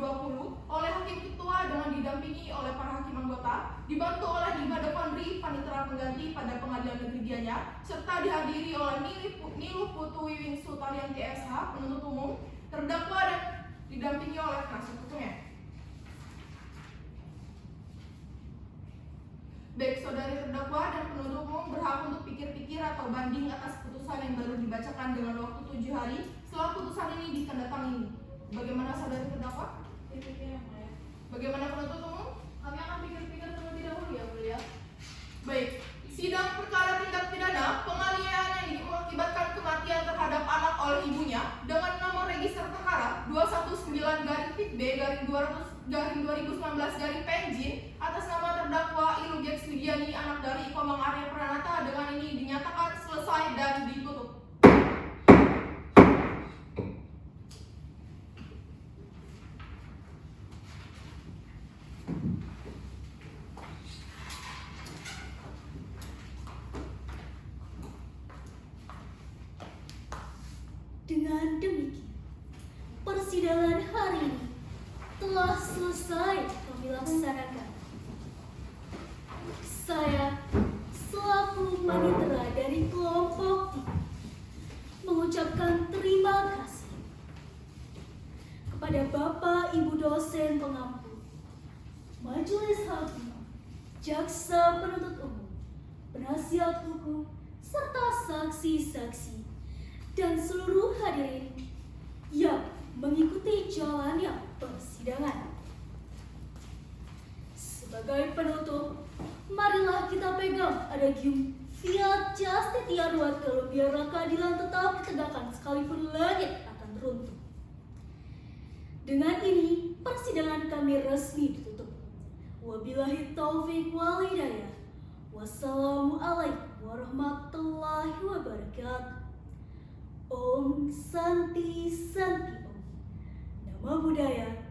oleh Hakim Ketua dengan didampingi oleh para Hakim Anggota, dibantu oleh 5 Depanri Panitera Pengganti pada Pengadilan Negeri Gianyar, serta dihadiri oleh Niluh Putu Wiwing Sutarianti SH, penuntut umum, terdakwa dan didampingi oleh penasihat hukumnya. Baik saudari terdakwa dan penuntut umum berhak untuk pikir-pikir atau banding atas putusan yang baru dibacakan dengan waktu 7 hari setelah putusan ini ditandatangani. Bagaimana saudari terdakwa? Pikir-pikir yang mulia. Bagaimana penuntut umum? Kami akan pikir-pikir terlebih dahulu ya mulia. Baik, sidang perkara tindak pidana penganiayaan yang mengakibatkan kematian terhadap anak oleh ibunya dengan nomor register perkara 219-PIB-2019-PNJ atas nama terdakwa Ilu Jeks Widiani anak dari Komang Arya Pranata dengan ini dinyatakan selesai dan ditutup. Dengan demikian, persidangan hari ini telah selesai kami laksanakan. Saya selaku panitera dari kelompok 3 mengucapkan terima kasih kepada Bapak Ibu dosen pengampu, Majelis Hakim, Jaksa Penuntut Umum, penasihat hukum, serta saksi-saksi dan seluruh hadirin yang mengikuti jalannya persidangan. Sebagai penutup, marilah kita pegang adagium Fiat Justitia Ruat Kalau biarlah keadilan tetap ditegakkan sekalipun langit akan runtuh. Dengan ini, persidangan kami resmi ditutup. Wabillahi taufik wal hidayah. Wassalamualaikum warahmatullahi wabarakatuh. Om Santi Santi Om. Nama budaya